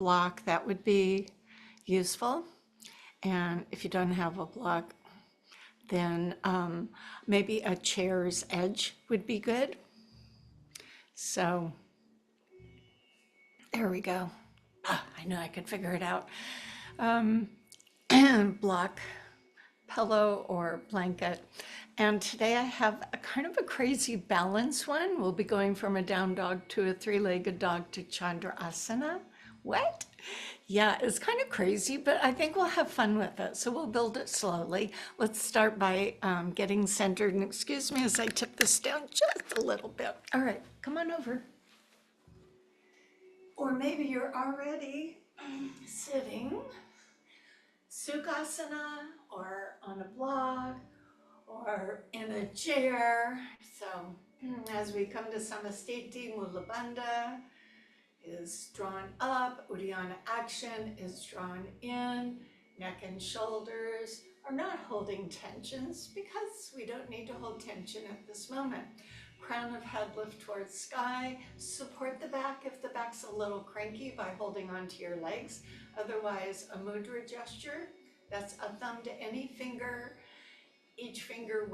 block, that would be useful. And if you don't have a block, then maybe a chair's edge would be good. So there we go. I know I could figure it out. Block, pillow, or blanket. And today I have a kind of a crazy balance one. We'll be going from a down dog to a three-legged dog to Chandrasana. What? Yeah, it's kind of crazy, but I think we'll have fun with it. So we'll build it slowly. Let's start by getting centered. And excuse me as I tip this down just a little bit. All right, come on over. Or maybe you're already sitting, Sukhasana, or on a block, or in a chair. So as we come to Samastiti, Mula Bandha is drawn up, Uddiyana action is drawn in, neck and shoulders are not holding tensions because we don't need to hold tension at this moment. Crown of head lift towards sky. Support the back if the back's a little cranky by holding onto your legs. Otherwise, a mudra gesture. That's a thumb to any finger. Each finger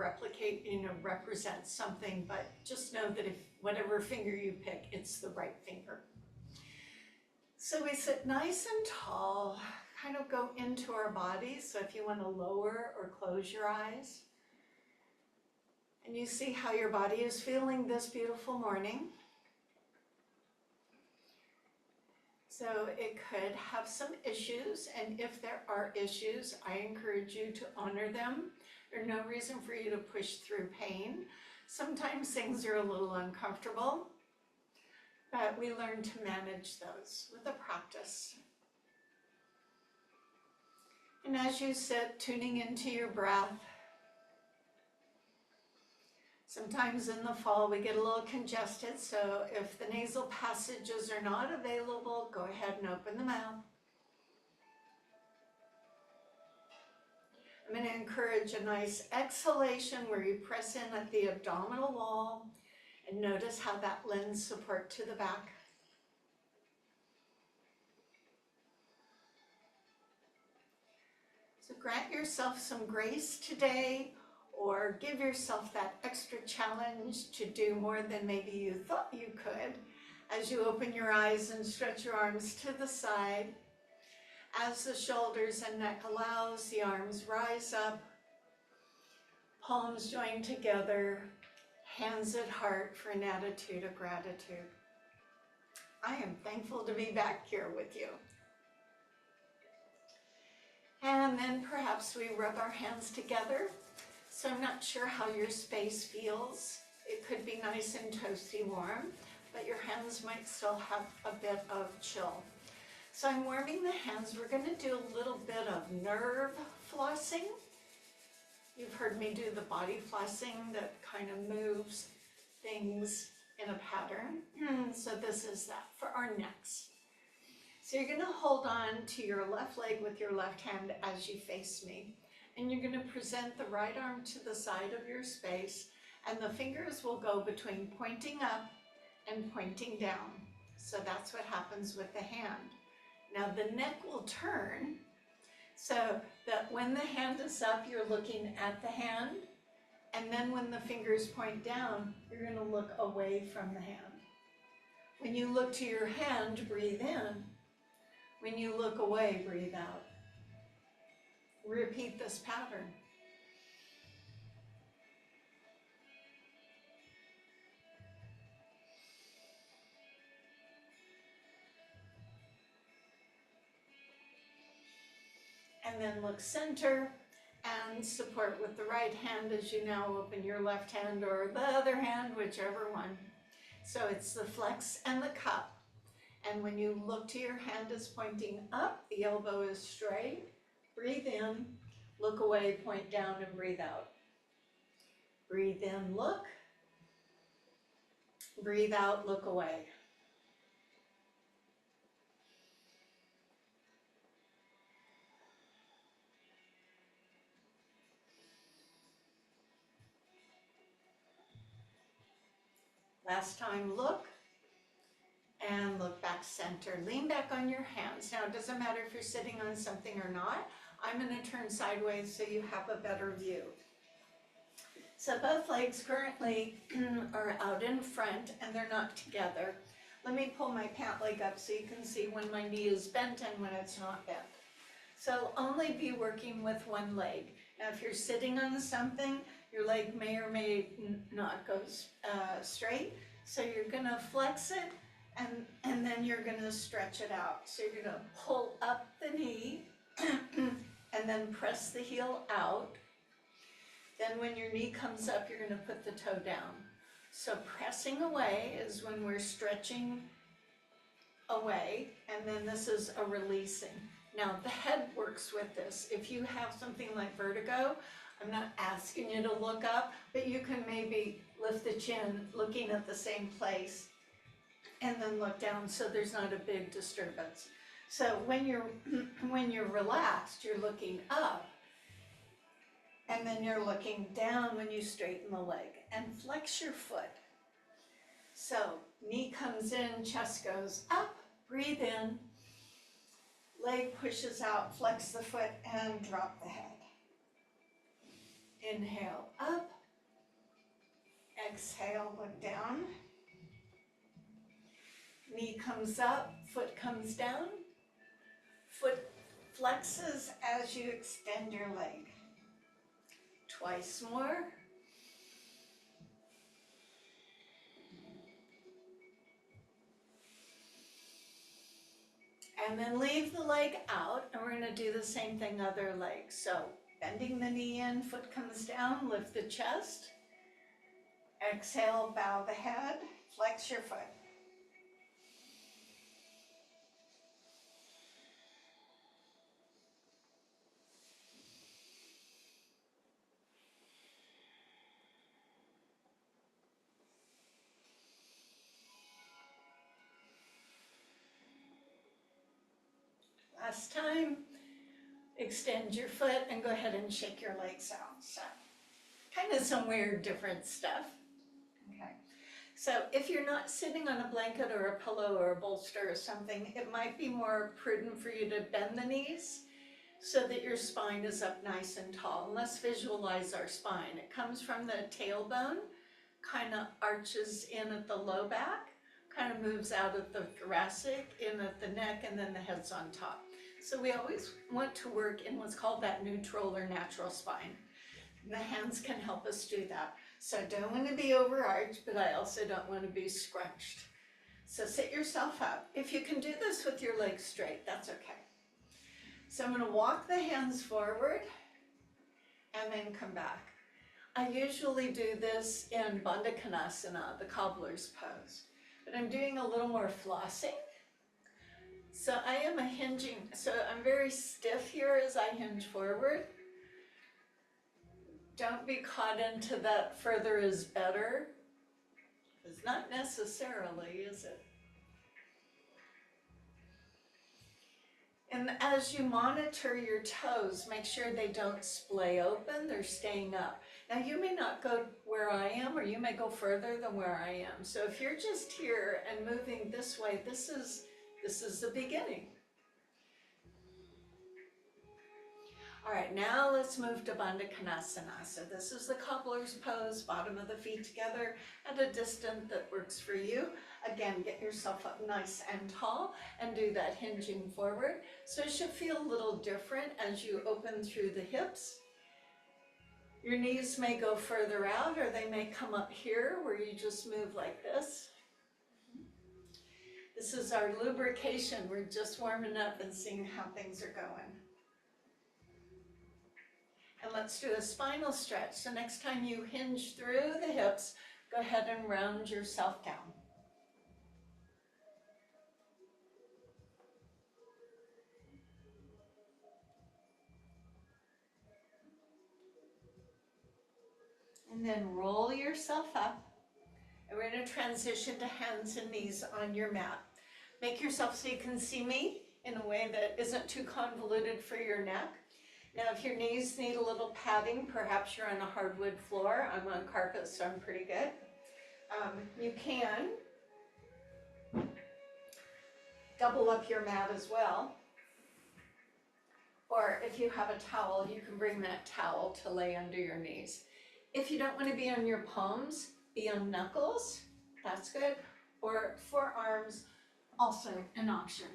represents something, but just know that if whatever finger you pick, it's the right finger. So we sit nice and tall, kind of go into our bodies. So if you want to lower or close your eyes, and you see how your body is feeling this beautiful morning. So it could have some issues, and if there are issues, I encourage you to honor them. There's no reason for you to push through pain. Sometimes things are a little uncomfortable, but we learn to manage those with a practice. And as you sit, tuning into your breath, sometimes in the fall we get a little congested, so if the nasal passages are not available, go ahead and open the mouth. I'm going to encourage a nice exhalation where you press in at the abdominal wall and notice how that lends support to the back. So grant yourself some grace today, or give yourself that extra challenge to do more than maybe you thought you could as you open your eyes and stretch your arms to the side. As the shoulders and neck allows, the arms rise up, palms join together, hands at heart for an attitude of gratitude. I am thankful to be back here with you. And then perhaps we rub our hands together. So I'm not sure how your space feels. It could be nice and toasty warm, but your hands might still have a bit of chill. So I'm warming the hands. We're going to do a little bit of nerve flossing. You've heard me do the body flossing that kind of moves things in a pattern. So this is that for our necks. So you're going to hold on to your left leg with your left hand as you face me. And you're going to present the right arm to the side of your space, and the fingers will go between pointing up and pointing down. So that's what happens with the hand. Now the neck will turn so that when the hand is up, you're looking at the hand, and then when the fingers point down, you're going to look away from the hand. When you look to your hand, breathe in. When you look away, breathe out. Repeat this pattern. And then look center and support with the right hand as you now open your left hand or the other hand, whichever one. So it's the flex and the cup. And when you look to your hand is pointing up, the elbow is straight. Breathe in, look away, point down, and breathe out. Breathe in, look. Breathe out, look away. Last time, look. and look back center. Lean back on your hands. Now, it doesn't matter if you're sitting on something or not. I'm going to turn sideways so you have a better view. So both legs currently are out in front and they're not together. Let me pull my pant leg up so you can see when my knee is bent and when it's not bent. So only be working with one leg. Now if you're sitting on something, your leg may or may not go straight. So you're going to flex it and then you're going to stretch it out. So you're going to pull up the knee and then press the heel out. Then when your knee comes up, you're going to put the toe down. So pressing away is when we're stretching away, and then this is a releasing. Now the head works with this. If you have something like vertigo, I'm not asking you to look up, but you can maybe lift the chin looking at the same place and then look down so there's not a big disturbance. So when you're relaxed, you're looking up, and then you're looking down when you straighten the leg and flex your foot. So knee comes in, chest goes up, breathe in, leg pushes out, flex the foot and drop the head. Inhale up, exhale, look down. Knee comes up, foot comes down, foot flexes as you extend your leg. Twice more. And then leave the leg out, and we're going to do the same thing other leg. So bending the knee in, foot comes down, lift the chest. Exhale, bow the head, flex your foot. Last time, extend your foot and go ahead and shake your legs out. So, kind of some weird different stuff. Okay. So if you're not sitting on a blanket or a pillow or a bolster or something, it might be more prudent for you to bend the knees so that your spine is up nice and tall. And let's visualize our spine. It comes from the tailbone, kind of arches in at the low back, kind of moves out of the thoracic, in at the neck, and then the head's on top. So we always want to work in what's called that neutral or natural spine. And the hands can help us do that. So I don't want to be overarched, but I also don't want to be scrunched. So sit yourself up. If you can do this with your legs straight, that's okay. So I'm going to walk the hands forward and then come back. I usually do this in Bandha Konasana, the cobbler's pose, but I'm doing a little more flossing. So I am hinging, so I'm very stiff here as I hinge forward. Don't be caught into that further is better. It's not necessarily, is it? And as you monitor your toes, make sure they don't splay open, they're staying up. Now you may not go where I am, or you may go further than where I am. So if you're just here and moving this way, this is the beginning. All right, now let's move to Bandha Konasana. So this is the cobbler's pose, bottom of the feet together at a distance that works for you. Again, get yourself up nice and tall and do that hinging forward. So it should feel a little different as you open through the hips. Your knees may go further out, or they may come up here where you just move like this. This is our lubrication. We're just warming up and seeing how things are going. And let's do a spinal stretch. So next time you hinge through the hips, go ahead and round yourself down. And then roll yourself up. And we're going to transition to hands and knees on your mat. Make yourself so you can see me in a way that isn't too convoluted for your neck. Now, if your knees need a little padding, perhaps you're on a hardwood floor. I'm on carpet, so I'm pretty good. You can double up your mat as well. Or if you have a towel, you can bring that towel to lay under your knees. If you don't want to be on your palms, be on knuckles, that's good. Or forearms, also an option.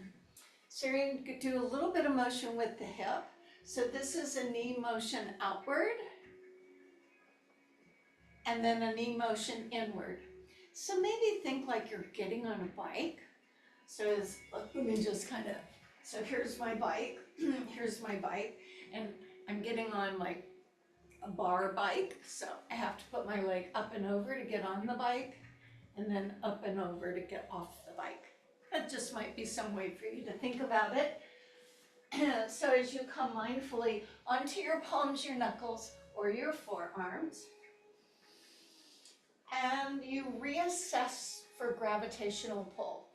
So you're going to do a little bit of motion with the hip. So this is a knee motion outward, and then a knee motion inward. So maybe think like you're getting on a bike. So let me just kind of, so here's my bike, and I'm getting on like a bar bike. So I have to put my leg up and over to get on the bike, and then up and over to get off the bike. That just might be some way for you to think about it. So as you come mindfully onto your palms, your knuckles, or your forearms, and you reassess for gravitational pull.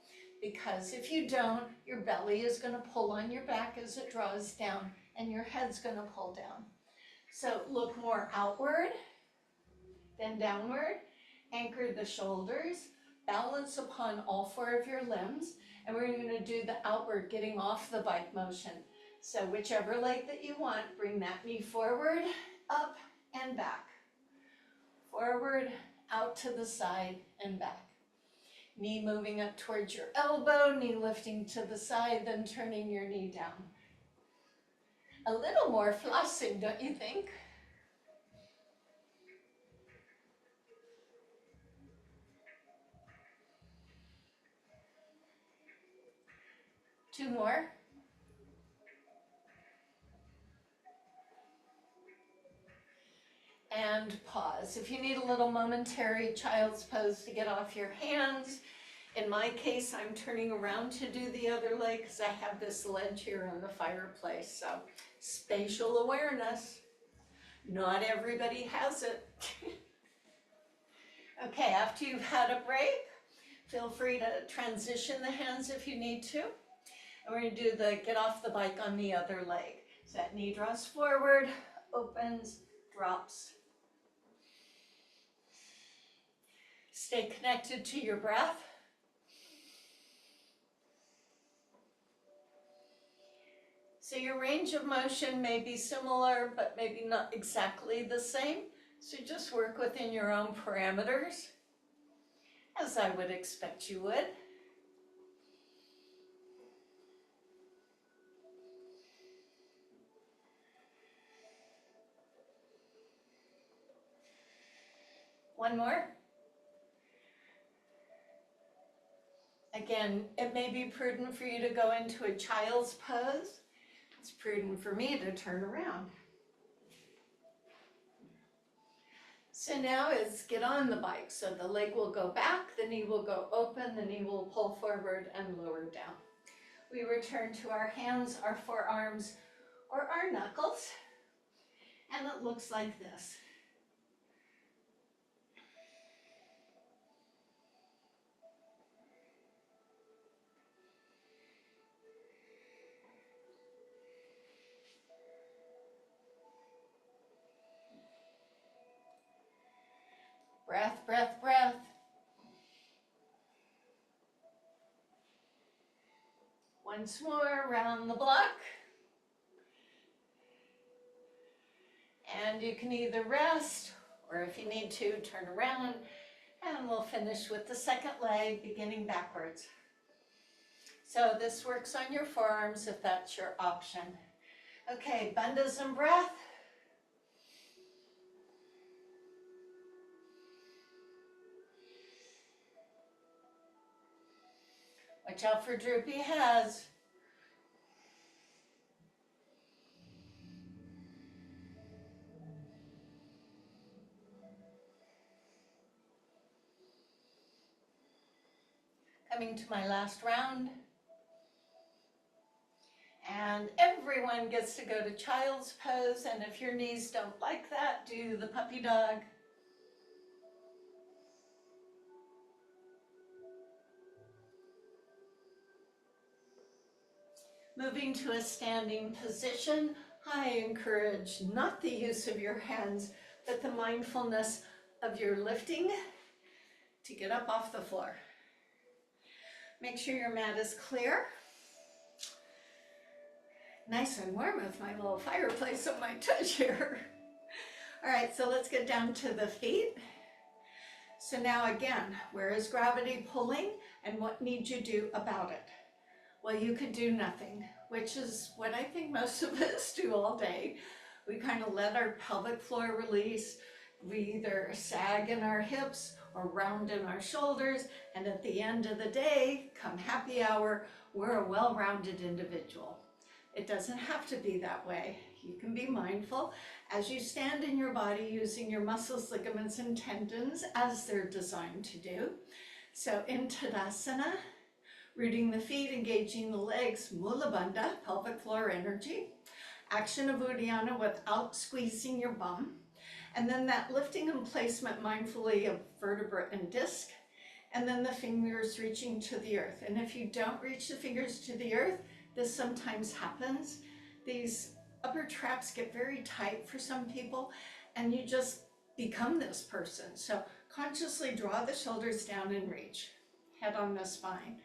Because if you don't, your belly is going to pull on your back as it draws down, and your head's going to pull down. So look more outward than downward. Anchor the shoulders. Balance upon all four of your limbs. And we're going to do the outward, getting off the bike motion. So whichever leg that you want, bring that knee forward, up, and back. Forward, out to the side, and back. Knee moving up towards your elbow, knee lifting to the side, then turning your knee down. A little more flossing, don't you think? Two more. And pause. If you need a little momentary child's pose to get off your hands, in my case, I'm turning around to do the other leg because I have this ledge here on the fireplace. So spatial awareness. Not everybody has it. Okay, after you've had a break, feel free to transition the hands if you need to. And we're going to do the get off the bike on the other leg. So that knee draws forward, opens, drops. Stay connected to your breath. So your range of motion may be similar, but maybe not exactly the same. So just work within your own parameters, as I would expect you would. One more. Again, it may be prudent for you to go into a child's pose. It's prudent for me to turn around. So now is get on the bike. So the leg will go back, the knee will go open, the knee will pull forward and lower down. We return to our hands, our forearms, or our knuckles, and it looks like this. Breath, breath, breath. Once more, around the block. And you can either rest, or if you need to, turn around, and we'll finish with the second leg, beginning backwards. So this works on your forearms if that's your option. Okay, bandhas and breath. Watch out for droopy heads. Coming to my last round. And everyone gets to go to child's pose, and if your knees don't like that, do the puppy dog. Moving to a standing position, I encourage not the use of your hands, but the mindfulness of your lifting to get up off the floor. Make sure your mat is clear. Nice and warm with my little fireplace on my touch here. All right, so let's get down to the feet. So now again, where is gravity pulling and what need you do about it? Well, you could do nothing, which is what I think most of us do all day. We kind of let our pelvic floor release. We either sag in our hips or round in our shoulders. And at the end of the day, come happy hour, we're a well-rounded individual. It doesn't have to be that way. You can be mindful as you stand in your body using your muscles, ligaments, and tendons as they're designed to do. So in Tadasana, rooting the feet, engaging the legs, Mula Bandha, pelvic floor energy. Action of Uddiyana without squeezing your bum. And then that lifting and placement mindfully of vertebra and disc. And then the fingers reaching to the earth. And if you don't reach the fingers to the earth, this sometimes happens. These upper traps get very tight for some people and you just become this person. So consciously draw the shoulders down and reach. Head on the spine.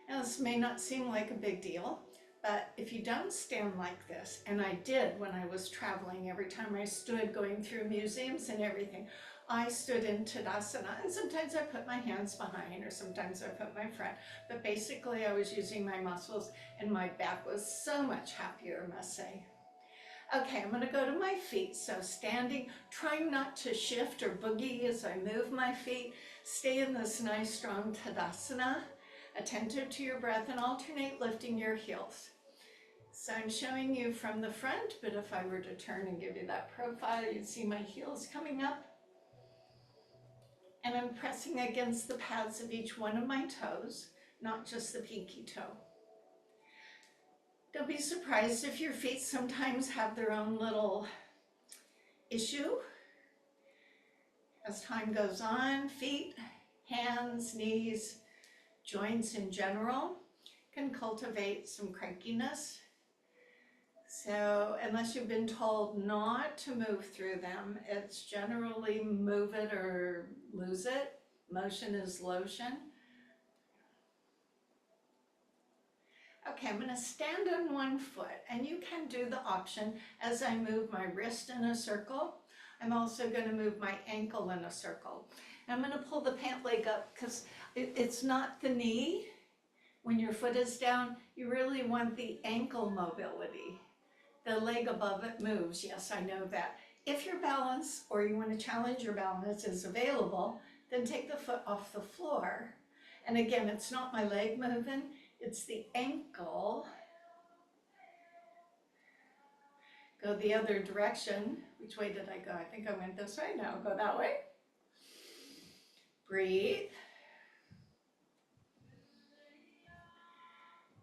Now this may not seem like a big deal, but if you don't stand like this, and I did when I was traveling, every time I stood going through museums and everything, I stood in Tadasana, and sometimes I put my hands behind, or sometimes I put my front, but basically I was using my muscles, and my back was so much happier, I must say. Okay, I'm gonna go to my feet, so standing, trying not to shift or boogie as I move my feet, stay in this nice strong Tadasana, attentive to your breath, and alternate lifting your heels. So I'm showing you from the front, but if I were to turn and give you that profile, you'd see my heels coming up. And I'm pressing against the pads of each one of my toes, not just the pinky toe. Don't be surprised if your feet sometimes have their own little issue. As time goes on, feet, hands, knees, joints in general can cultivate some crankiness. So unless you've been told not to move through them, it's generally move it or lose it. Motion is lotion. Okay, I'm going to stand on one foot, and you can do the option as I move my wrist in a circle. I'm also going to move my ankle in a circle. And I'm going to pull the pant leg up because it's not the knee. When your foot is down, you really want the ankle mobility. The leg above it moves, yes, I know that. If your balance, or you want to challenge your balance, is available, then take the foot off the floor. And again, it's not my leg moving, it's the ankle. Go the other direction. Which way did I go? I think I went this way. Now go that way. Breathe.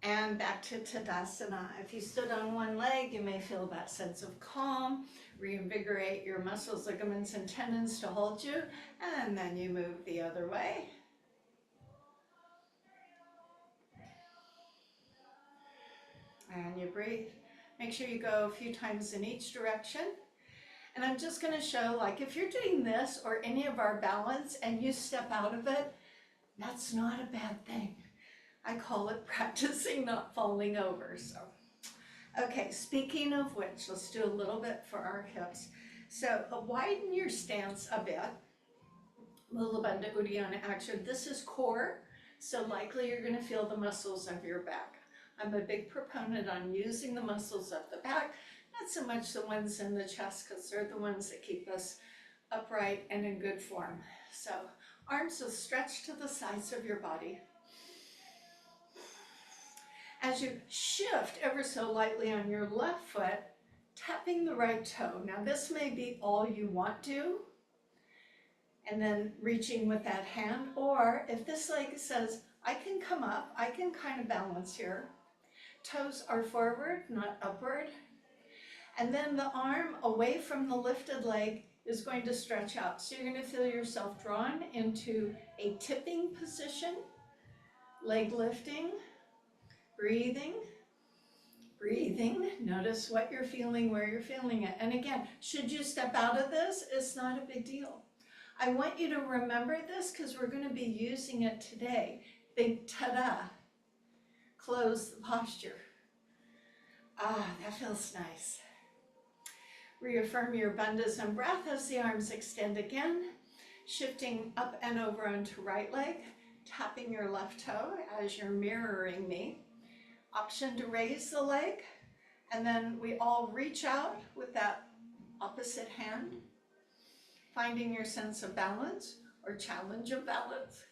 And back to Tadasana. If you stood on one leg, you may feel that sense of calm. Reinvigorate your muscles, ligaments, and tendons to hold you. And then you move the other way. And you breathe. Make sure you go a few times in each direction. And I'm just going to show, like, if you're doing this or any of our balance and you step out of it, that's not a bad thing. I call it practicing not falling over. So, okay, speaking of which, let's do a little bit for our hips. So widen your stance a bit. Mula Bandha Uddiyana action. This is core, so likely you're going to feel the muscles of your back. I'm a big proponent on using the muscles of the back, not so much the ones in the chest, because they're the ones that keep us upright and in good form. So arms will stretch to the sides of your body. As you shift ever so lightly on your left foot, tapping the right toe. Now this may be all you want to, and then reaching with that hand, or if this leg says, I can come up, I can kind of balance here. Toes are forward, not upward. And then the arm away from the lifted leg is going to stretch out. So you're going to feel yourself drawn into a tipping position, leg lifting, breathing, breathing. Notice what you're feeling, where you're feeling it. And again, should you step out of this, it's not a big deal. I want you to remember this because we're going to be using it today. Big ta-da. close the posture. Ah, that feels nice. Reaffirm your bandhas and breath as the arms extend again, shifting up and over onto right leg, tapping your left toe as you're mirroring me. Option to raise the leg, and then we all reach out with that opposite hand, finding your sense of balance or challenge of balance.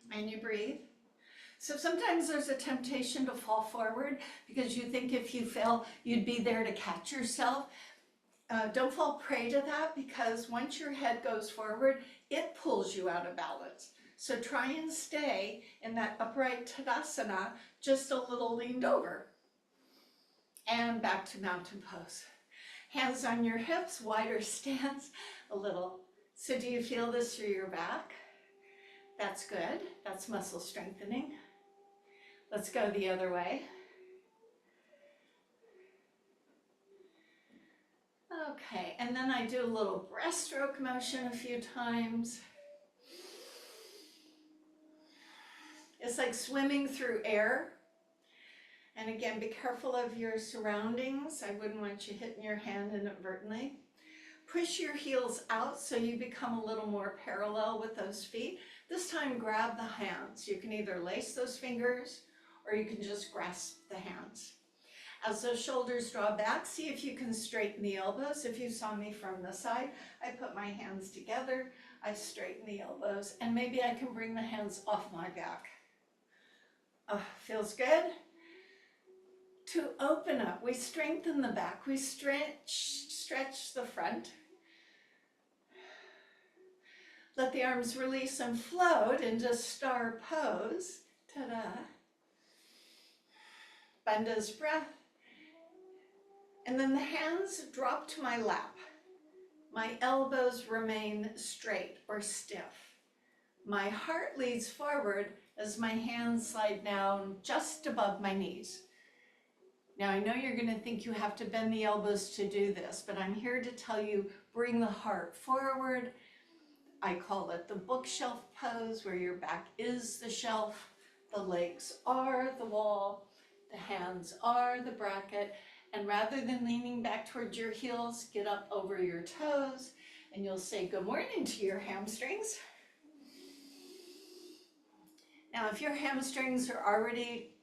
And you breathe. So sometimes there's a temptation to fall forward because you think if you fell, you'd be there to catch yourself. Don't fall prey to that, because once your head goes forward, it pulls you out of balance. So try and stay in that upright Tadasana, just a little leaned over. And back to mountain pose. Hands on your hips, wider stance a little. So do you feel this through your back? That's good. That's muscle strengthening. Let's go the other way. Okay, and then I do a little breaststroke motion a few times. It's like swimming through air. And again, be careful of your surroundings. I wouldn't want you hitting your hand inadvertently. Push your heels out so you become a little more parallel with those feet. This time, grab the hands. You can either lace those fingers or you can just grasp the hands. As those shoulders draw back, see if you can straighten the elbows. If you saw me from the side, I put my hands together, I straighten the elbows, and maybe I can bring the hands off my back. Feels good? To open up, we strengthen the back, we stretch the front. Let the arms release and float into star pose. Ta-da. Bandha's breath. And then the hands drop to my lap. My elbows remain straight or stiff. My heart leads forward as my hands slide down just above my knees. Now, I know you're going to think you have to bend the elbows to do this, but I'm here to tell you, bring the heart forward. I call it the bookshelf pose, where your back is the shelf, the legs are the wall, the hands are the bracket, and rather than leaning back towards your heels, get up over your toes, and you'll say good morning to your hamstrings. Now, if your hamstrings are already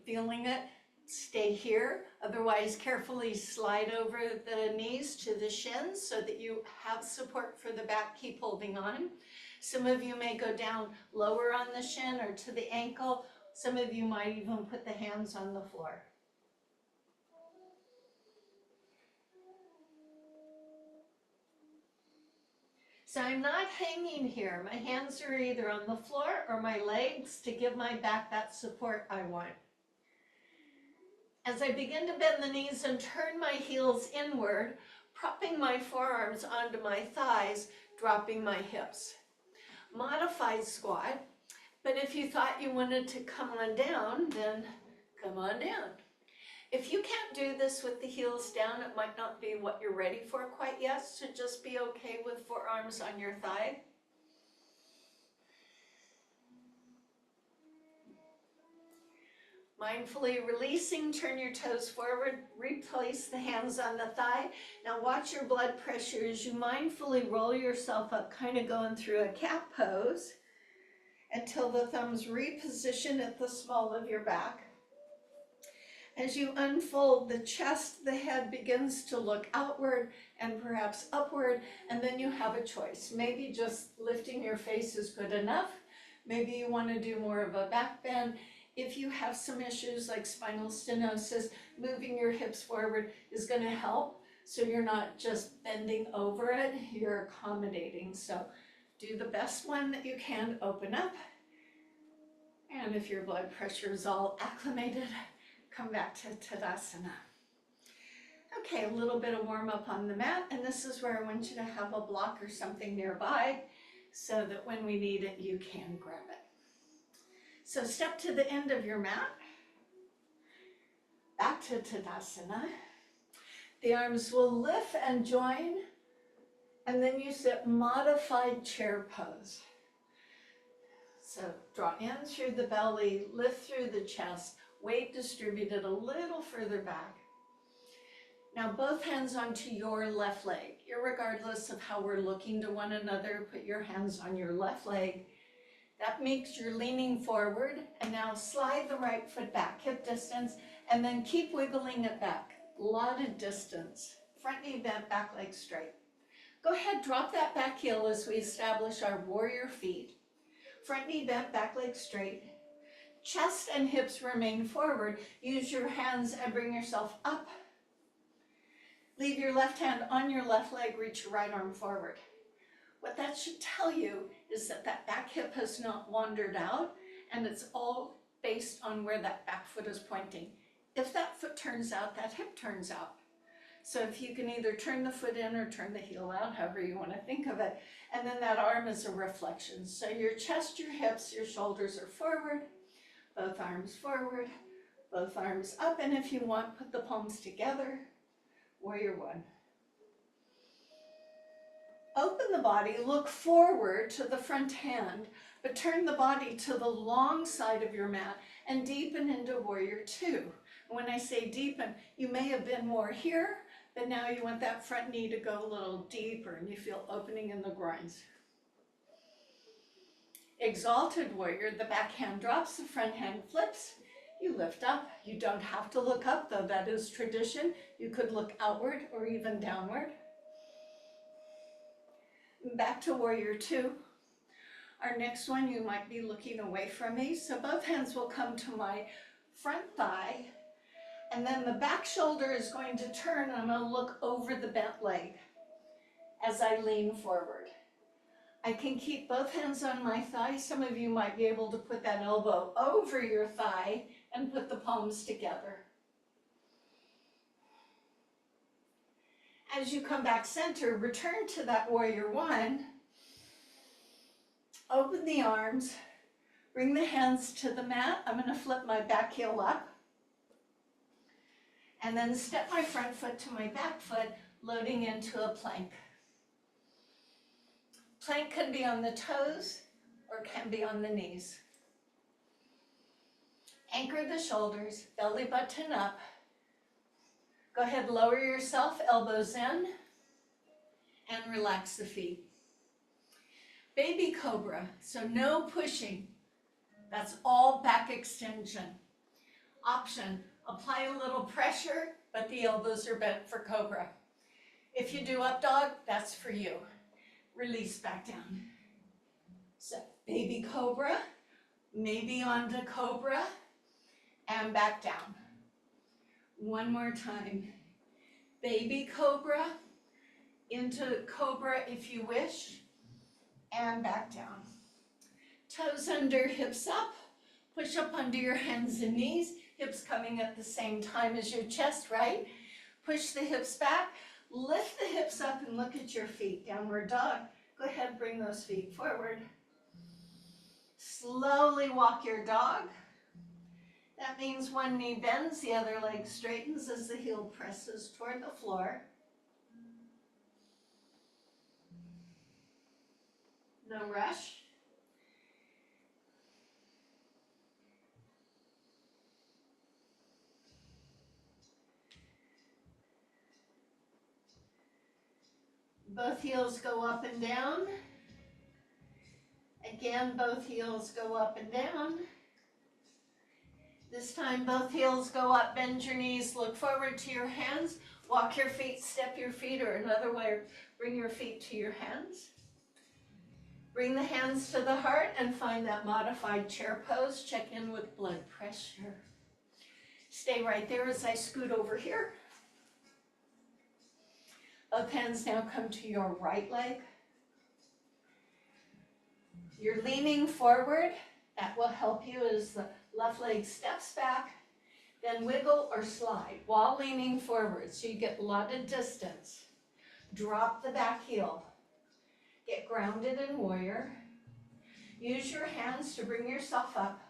feeling it, stay here. Otherwise, carefully slide over the knees to the shins so that you have support for the back. Keep holding on. Some of you may go down lower on the shin or to the ankle. Some of you might even put the hands on the floor. So I'm not hanging here. My hands are either on the floor or my legs to give my back that support I want. As I begin to bend the knees and turn my heels inward, propping my forearms onto my thighs, dropping my hips. Modified squat, but if you thought you wanted to come on down, then come on down. If you can't do this with the heels down, it might not be what you're ready for quite yet, so just be okay with forearms on your thigh. Mindfully releasing, turn your toes forward, replace the hands on the thigh. Now watch your blood pressure as you mindfully roll yourself up, kind of going through a cat pose until the thumbs reposition at the small of your back. As you unfold the chest, the head begins to look outward and perhaps upward, and then you have a choice. Maybe just lifting your face is good enough. Maybe you want to do more of a back bend. If you have some issues like spinal stenosis, moving your hips forward is going to help. So you're not just bending over it, you're accommodating. So do the best one that you can, open up. And if your blood pressure is all acclimated, come back to Tadasana. Okay, a little bit of warm up on the mat, and this is where I want you to have a block or something nearby so that when we need it, you can grab it. So step to the end of your mat, back to Tadasana. The arms will lift and join, and then you sit modified chair pose. So draw in through the belly, lift through the chest, weight distributed a little further back. Now both hands onto your left leg, irregardless of how we're looking to one another. Put your hands on your left leg. That makes you leaning forward, and now slide the right foot back, hip distance, and then keep wiggling it back. A lot of distance. Front knee bent, back leg straight. Go ahead, drop that back heel as we establish our warrior feet. Front knee bent, back leg straight. Chest and hips remain forward. Use your hands and bring yourself up. Leave your left hand on your left leg, reach your right arm forward. What that should tell you is that that back hip has not wandered out, and it's all based on where that back foot is pointing. If that foot turns out, that hip turns out. So if you can either turn the foot in or turn the heel out, however you want to think of it, and then that arm is a reflection. So your chest, your hips, your shoulders are forward, both arms forward, both arms up, and if you want, put the palms together. Warrior one. Open the body, look forward to the front hand, but turn the body to the long side of your mat and deepen into warrior two. When I say deepen, you may have been more here, but now you want that front knee to go a little deeper and you feel opening in the groins. Exalted warrior, the back hand drops, the front hand flips. You lift up. You don't have to look up, though that is tradition. You could look outward or even downward. Back to warrior two. Our next one, you might be looking away from me. So both hands will come to my front thigh. And then the back shoulder is going to turn. I'm going to look over the bent leg as I lean forward. I can keep both hands on my thigh. Some of you might be able to put that elbow over your thigh and put the palms together. As you come back center, return to that warrior one. Open the arms. Bring the hands to the mat. I'm going to flip my back heel up. And then step my front foot to my back foot, loading into a plank. Plank can be on the toes or can be on the knees. Anchor the shoulders, belly button up. Go ahead, lower yourself, elbows in, and relax the feet. Baby cobra, so no pushing. That's all back extension. Option, apply a little pressure, but the elbows are bent for cobra. If you do up dog, that's for you. Release back down. So baby cobra, maybe onto cobra, and back down. One more time. Baby cobra, into cobra if you wish, and back down. Toes under, hips up. Push up onto your hands and knees. Hips coming at the same time as your chest, right? Push the hips back. Lift the hips up and look at your feet. Downward dog. Go ahead, bring those feet forward. Slowly walk your dog. That means one knee bends, the other leg straightens as the heel presses toward the floor. No rush. Both heels go up and down. Again, both heels go up and down. This time, both heels go up, bend your knees, look forward to your hands, walk your feet, step your feet, or another way, bring your feet to your hands. Bring the hands to the heart and find that modified chair pose. Check in with blood pressure. Stay right there as I scoot over here. Both hands now come to your right leg. You're leaning forward. That will help you as the left leg steps back. Then wiggle or slide while leaning forward so you get a lot of distance. Drop the back heel. Get grounded in warrior. Use your hands to bring yourself up.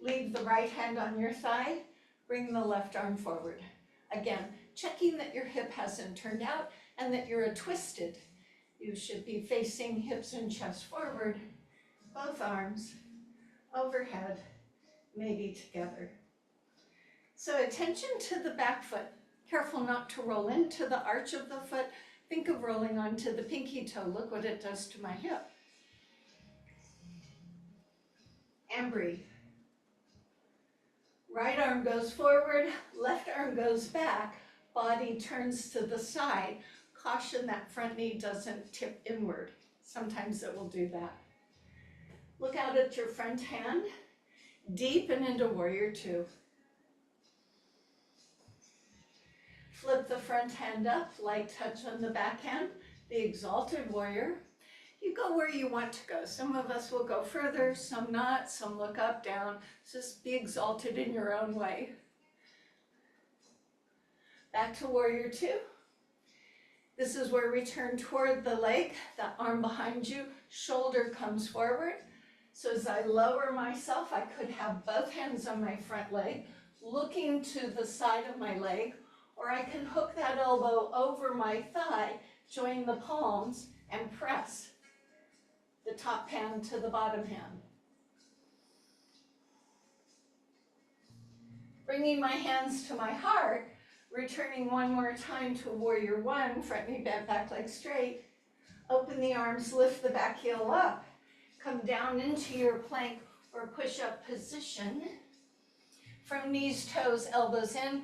Leave the right hand on your thigh. Bring the left arm forward. Again, checking that your hip hasn't turned out and that you're twisted. You should be facing hips and chest forward. Both arms overhead, maybe together. So attention to the back foot. Careful not to roll into the arch of the foot. Think of rolling onto the pinky toe. Look what it does to my hip. And breathe. Right arm goes forward, left arm goes back, body turns to the side. Caution that front knee doesn't tip inward. Sometimes it will do that. Look out at your front hand, deepen into warrior two. Flip the front hand up, light touch on the back hand, the exalted warrior. You go where you want to go. Some of us will go further, some not, some look up, down. Just be exalted in your own way. Back to warrior two. This is where we turn toward the leg, the arm behind you, shoulder comes forward. So as I lower myself, I could have both hands on my front leg, looking to the side of my leg, or I can hook that elbow over my thigh, join the palms, and press the top hand to the bottom hand. Bringing my hands to my heart, returning one more time to warrior one, front knee bent, back leg straight. Open the arms, lift the back heel up. Come down into your plank or push-up position. From knees, toes, elbows in,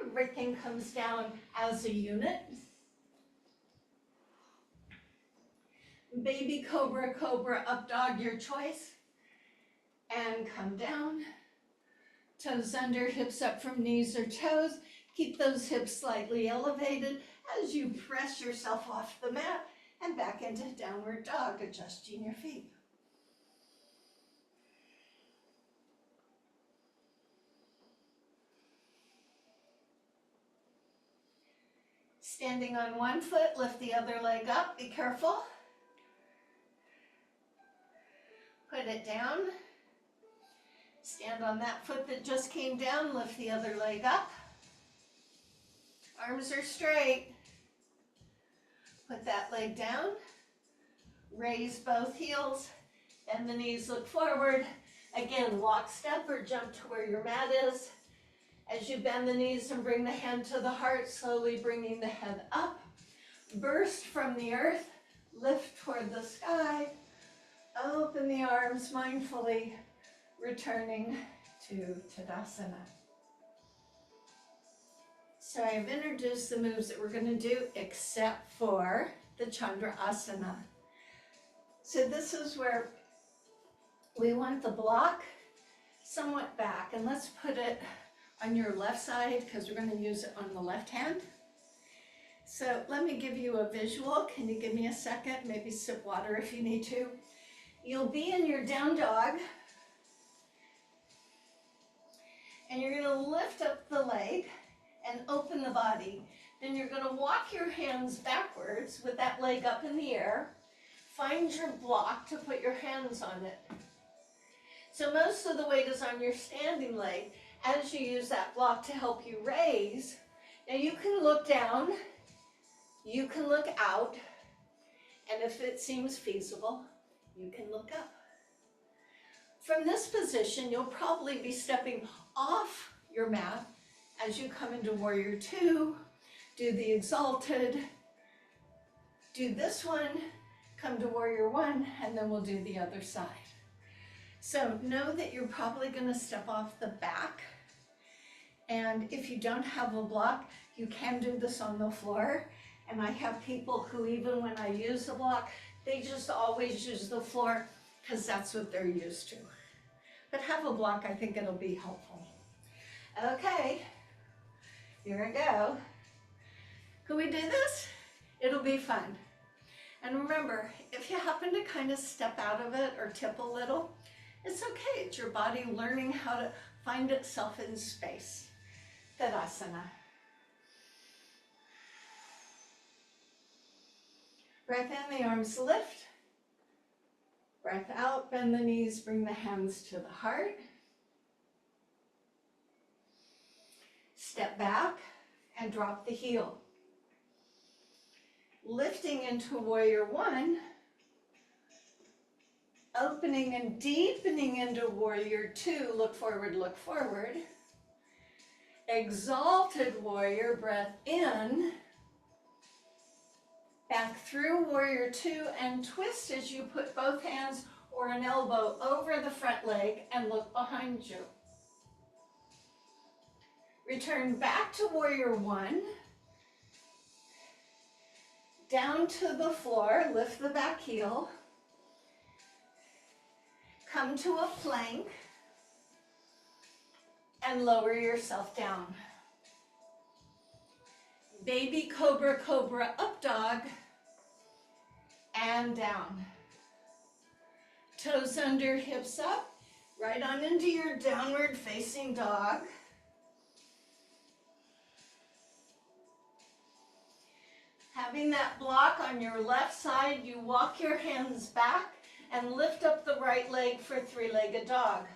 everything comes down as a unit. Baby cobra, cobra, up dog, your choice. And come down. Toes under, hips up from knees or toes. Keep those hips slightly elevated as you press yourself off the mat and back into downward dog, adjusting your feet. Standing on one foot, lift the other leg up, be careful. Put it down. Stand on that foot that just came down, lift the other leg up. Arms are straight. Put that leg down. Raise both heels, bend the knees, look forward. Again, walk, step, or jump to where your mat is. As you bend the knees and bring the hand to the heart, slowly bringing the head up. Burst from the earth, lift toward the sky. Open the arms mindfully, returning to Tadasana. So I've introduced the moves that we're going to do except for the Chandrasana. So this is where we want the block somewhat back, and let's put it on your left side because we're going to use it on the left hand. So let me give you a visual. Can you give me a second? Maybe sip water if you need to. You'll be in your down dog, and you're going to lift up the leg and open the body. Then you're going to walk your hands backwards with that leg up in the air. Find your block to put your hands on it. So most of the weight is on your standing leg as you use that block to help you raise. Now you can look down, you can look out, and if it seems feasible, you can look up. From this position, you'll probably be stepping off your mat as you come into warrior two, do the exalted, do this one, come to warrior one, and then we'll do the other side. So know that you're probably going to step off the back, and if you don't have a block, you can do this on the floor. And I have people who, even when I use the block, they just always use the floor because that's what they're used to. But have a block, I think it'll be helpful. Okay, here we go. Can we do this? It'll be fun. And remember, if you happen to kind of step out of it or tip a little, it's okay. It's your body learning how to find itself in space. Tadasana. Breath in, the arms lift. Breath out, bend the knees, bring the hands to the heart. Step back and drop the heel. Lifting into warrior one. Opening and deepening into warrior two. Look forward, look forward. Exalted warrior, breath in. Back through warrior two and twist as you put both hands or an elbow over the front leg and look behind you. Return back to warrior one. Down to the floor, lift the back heel. Come to a plank and lower yourself down. Baby cobra, cobra, up dog, and down. Toes under, hips up, right on into your downward facing dog. Having that block on your left side, you walk your hands back and lift up the right leg for three-legged dog.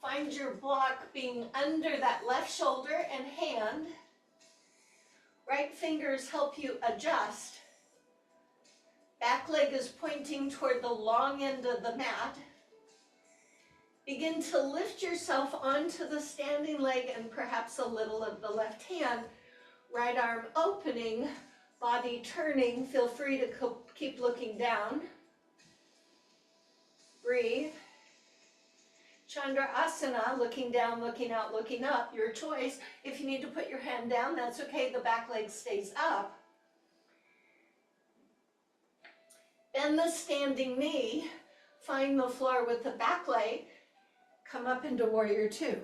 Find your block being under that left shoulder and hand. Right fingers help you adjust. Back leg is pointing toward the long end of the mat. Begin to lift yourself onto the standing leg and perhaps a little of the left hand. Right arm opening, body turning. Feel free to keep looking down. Breathe. Chandrasana, looking down, looking out, looking up, your choice. If you need to put your hand down, that's okay, the back leg stays up. Bend the standing knee, find the floor with the back leg, come up into warrior two.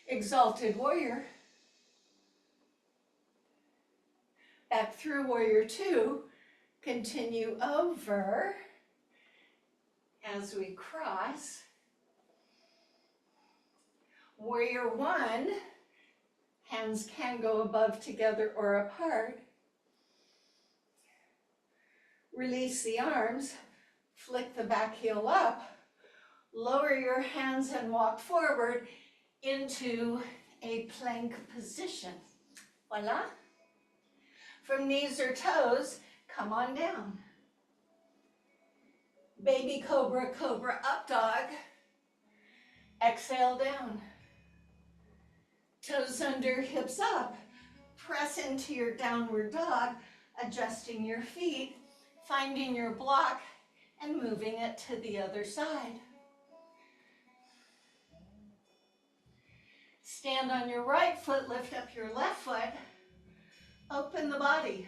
Exalted warrior. Back through warrior two, continue over. As we cross, warrior one, hands can go above together or apart. Release the arms, flick the back heel up, lower your hands and walk forward into a plank position. Voila. From knees or toes, come on down. Baby cobra, cobra, up dog. Exhale down. Toes under, hips up. Press into your downward dog, adjusting your feet, finding your block, and moving it to the other side. Stand on your right foot, lift up your left foot. Open the body.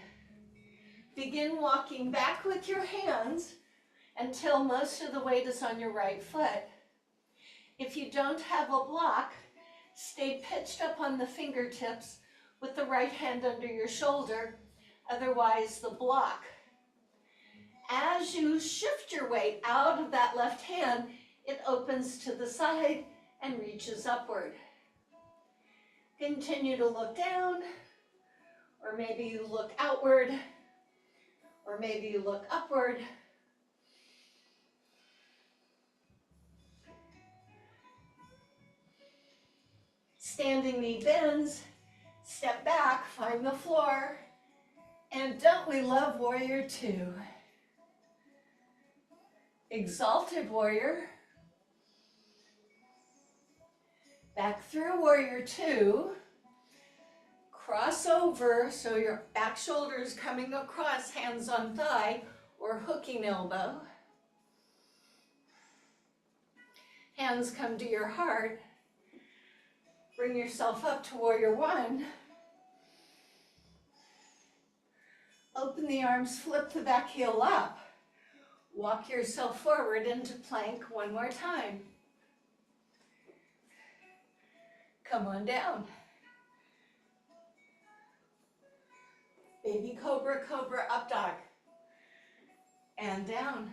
Begin walking back with your hands until most of the weight is on your right foot. If you don't have a block, stay pitched up on the fingertips with the right hand under your shoulder, otherwise the block. As you shift your weight out of that left hand, it opens to the side and reaches upward. Continue to look down, or maybe you look outward, or maybe you look upward. Standing knee bends, step back, find the floor, and don't we love warrior two? Exalted warrior. Back through warrior two. Cross over so your back shoulder is coming across, hands on thigh or hooking elbow. Hands come to your heart. Bring yourself up to warrior one. Open the arms, flip the back heel up. Walk yourself forward into plank one more time. Come on down. Baby cobra, cobra, up dog. And down.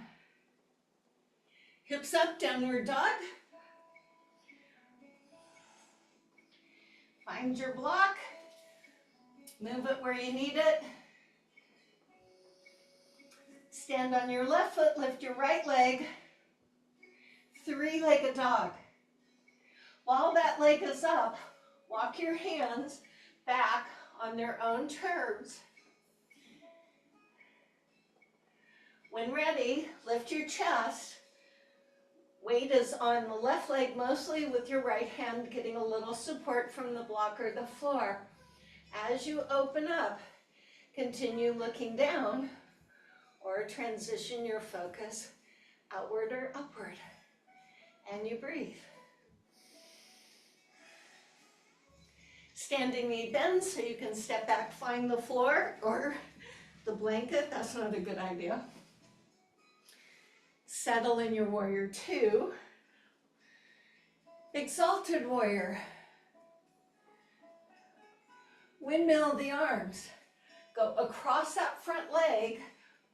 Hips up, downward dog. Find your block. Move it where you need it. Stand on your left foot, lift your right leg. Three-legged dog. While that leg is up, walk your hands back on their own terms. When ready, lift your chest. Weight is on the left leg mostly, with your right hand getting a little support from the block or the floor. As you open up, continue looking down or transition your focus outward or upward. And you breathe. Standing knee bend so you can step back, find the floor or the blanket. That's not a good idea. Settle in your warrior two. Exalted warrior. Windmill the arms. Go across that front leg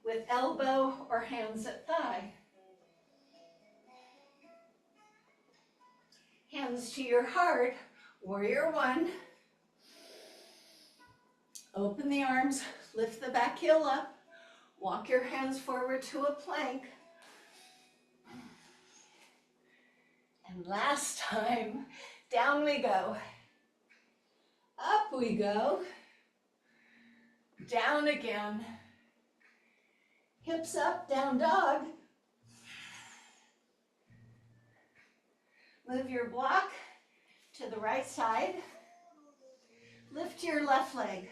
with elbow or hands at thigh. Hands to your heart, warrior one. Open the arms, lift the back heel up. Walk your hands forward to a plank. And last time, down we go. Up we go. Down again. Hips up, down dog. Move your block to the right side. Lift your left leg.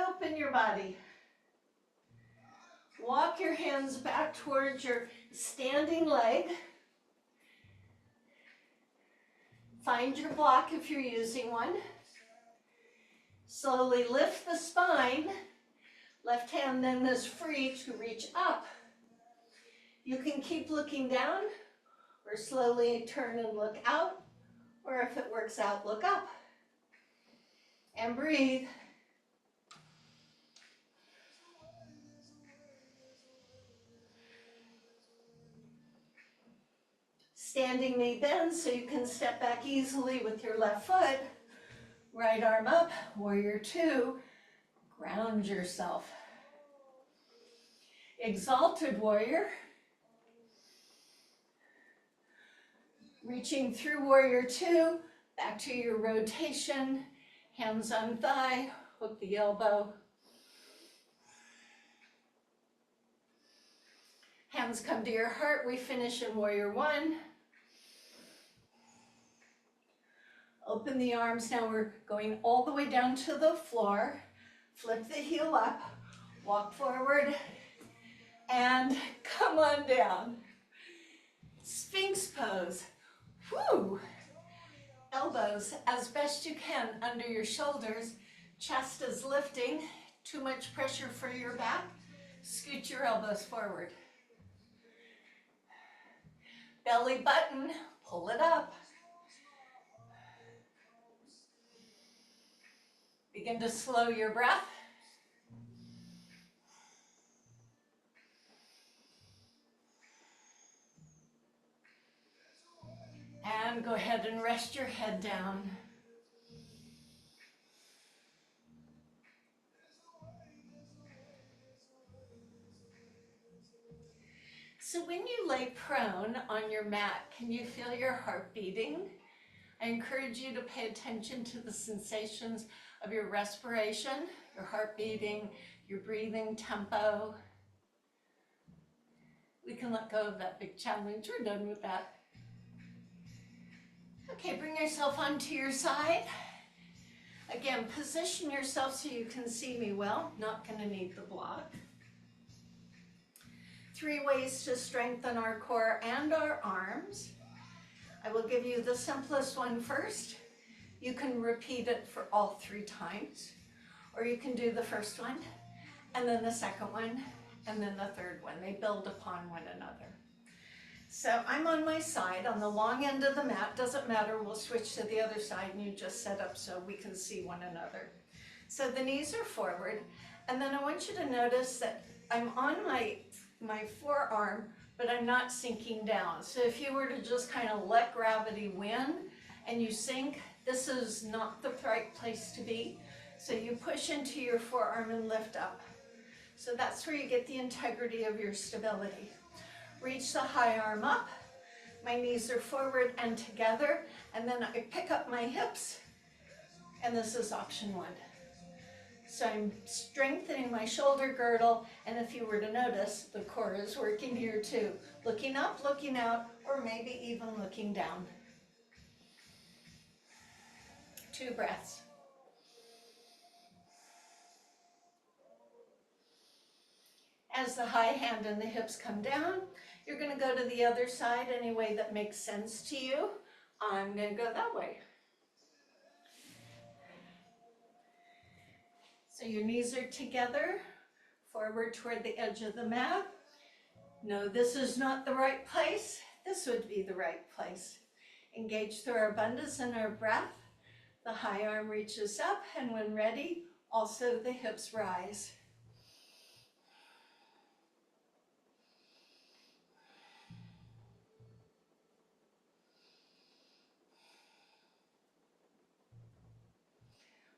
Open your body. Walk your hands back towards your standing leg. Find your block if you're using one. Slowly lift the spine. Left hand then is free to reach up. You can keep looking down or slowly turn and look out, or if it works out, look up. And breathe. Standing knee bend so you can step back easily with your left foot. Right arm up, warrior two. Ground yourself. Exalted warrior. Reaching through warrior two, back to your rotation. Hands on thigh, hook the elbow. Hands come to your heart. We finish in warrior one. Open the arms. Now we're going all the way down to the floor. Flip the heel up. Walk forward. And come on down. Sphinx pose. Whew. Elbows as best you can under your shoulders. Chest is lifting. Too much pressure for your back. Scoot your elbows forward. Belly button, pull it up. Begin to slow your breath. And go ahead and rest your head down. So when you lay prone on your mat, can you feel your heart beating? I encourage you to pay attention to the sensations of your respiration, your heart beating, your breathing tempo. We can let go of that big challenge. We're done with that. Okay, bring yourself onto your side. Again, position yourself so you can see me well. Not going to need the block. 3 ways to strengthen our core and our arms. I will give you the simplest one first. You can repeat it for all 3 times, or you can do the first one, and then the second one, and then the third one. They build upon one another. So I'm on my side, on the long end of the mat. Doesn't matter, we'll switch to the other side, and you just set up so we can see one another. So the knees are forward, and then I want you to notice that I'm on my forearm, but I'm not sinking down. So if you were to just kind of let gravity win and you sink, this is not the right place to be. So you push into your forearm and lift up. So that's where you get the integrity of your stability. Reach the high arm up. My knees are forward and together. And then I pick up my hips. And this is option 1. So I'm strengthening my shoulder girdle, and if you were to notice, the core is working here too. Looking up, looking out, or maybe even looking down. 2 breaths. As the high hand and the hips come down, you're going to go to the other side any way that makes sense to you. I'm going to go that way. So your knees are together, forward toward the edge of the mat. No, this is not the right place. This would be the right place. Engage through our bandhas and our breath. The high arm reaches up, and when ready, also the hips rise.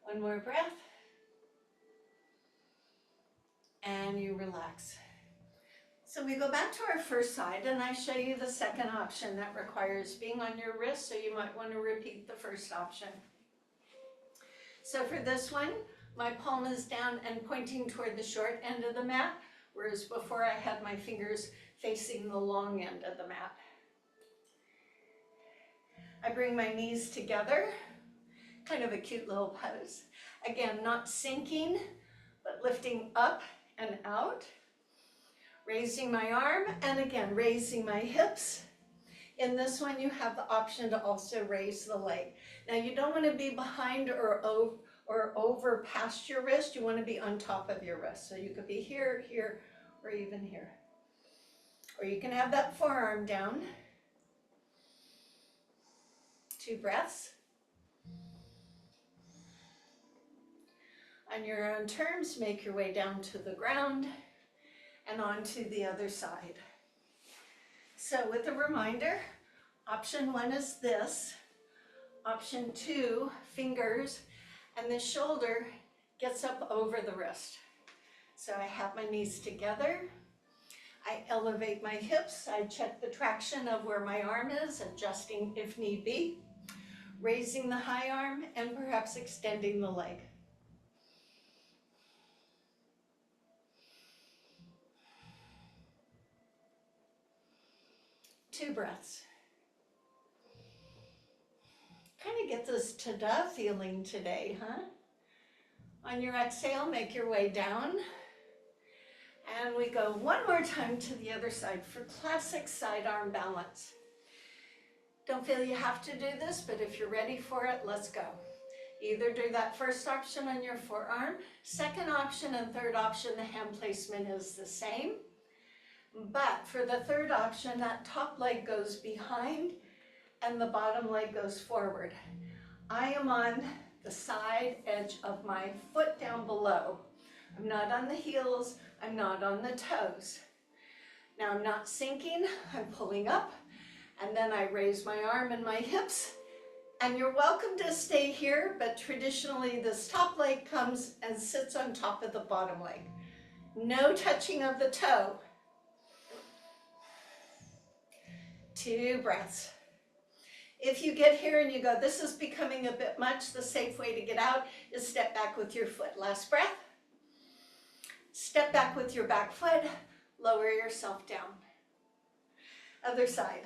One more breath. And you relax. So we go back to our first side, and I show you the second option that requires being on your wrist, so you might want to repeat the first option. So for this one, my palm is down and pointing toward the short end of the mat, whereas before I had my fingers facing the long end of the mat. I bring my knees together, kind of a cute little pose. Again, not sinking, but lifting up and out. Raising my arm, and again, raising my hips. In this one, you have the option to also raise the leg. Now, you don't want to be behind or over past your wrist. You want to be on top of your wrist. So you could be here, here, or even here. Or you can have that forearm down. 2 breaths. On your own terms, make your way down to the ground and onto the other side. So with a reminder, option 1 is this. Option 2, fingers, and the shoulder gets up over the wrist. So I have my knees together. I elevate my hips. I check the traction of where my arm is, adjusting if need be. Raising the high arm and perhaps extending the leg. Two breaths. Kind of get this tada feeling today, huh? On your exhale, make your way down. And we go one more time to the other side for classic side arm balance. Don't feel you have to do this, but if you're ready for it, let's go. Either do that first option on your forearm, second option and third option, the hand placement is the same. But for the third option, that top leg goes behind and the bottom leg goes forward. I am on the side edge of my foot down below. I'm not on the heels, I'm not on the toes. Now I'm not sinking, I'm pulling up, and then I raise my arm and my hips. And you're welcome to stay here, but traditionally this top leg comes and sits on top of the bottom leg. No touching of the toe. 2 breaths. If you get here and you go, this is becoming a bit much, the safe way to get out is step back with your foot. Last breath. Step back with your back foot, lower yourself down. Other side.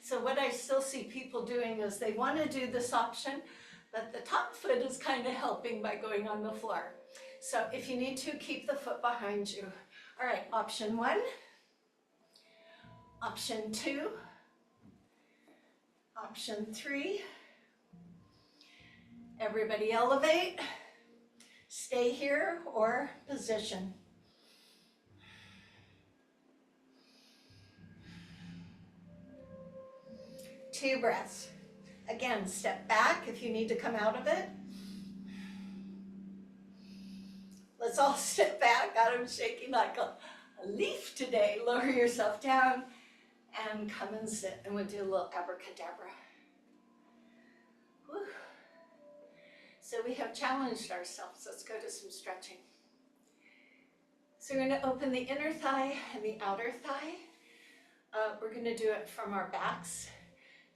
So what I still see people doing is they want to do this option, but the top foot is kind of helping by going on the floor. So if you need to, keep the foot behind you. All right, option 1, option 2, option 3. Everybody elevate, stay here or position. 2 breaths. Again, step back if you need to come out of it. Let's all step back. I'm shaking like a leaf today. Lower yourself down and come and sit, and we'll do a little abracadabra. Whew. So we have challenged ourselves. Let's go to some stretching. So we're going to open the inner thigh and the outer thigh. We're going to do it from our backs.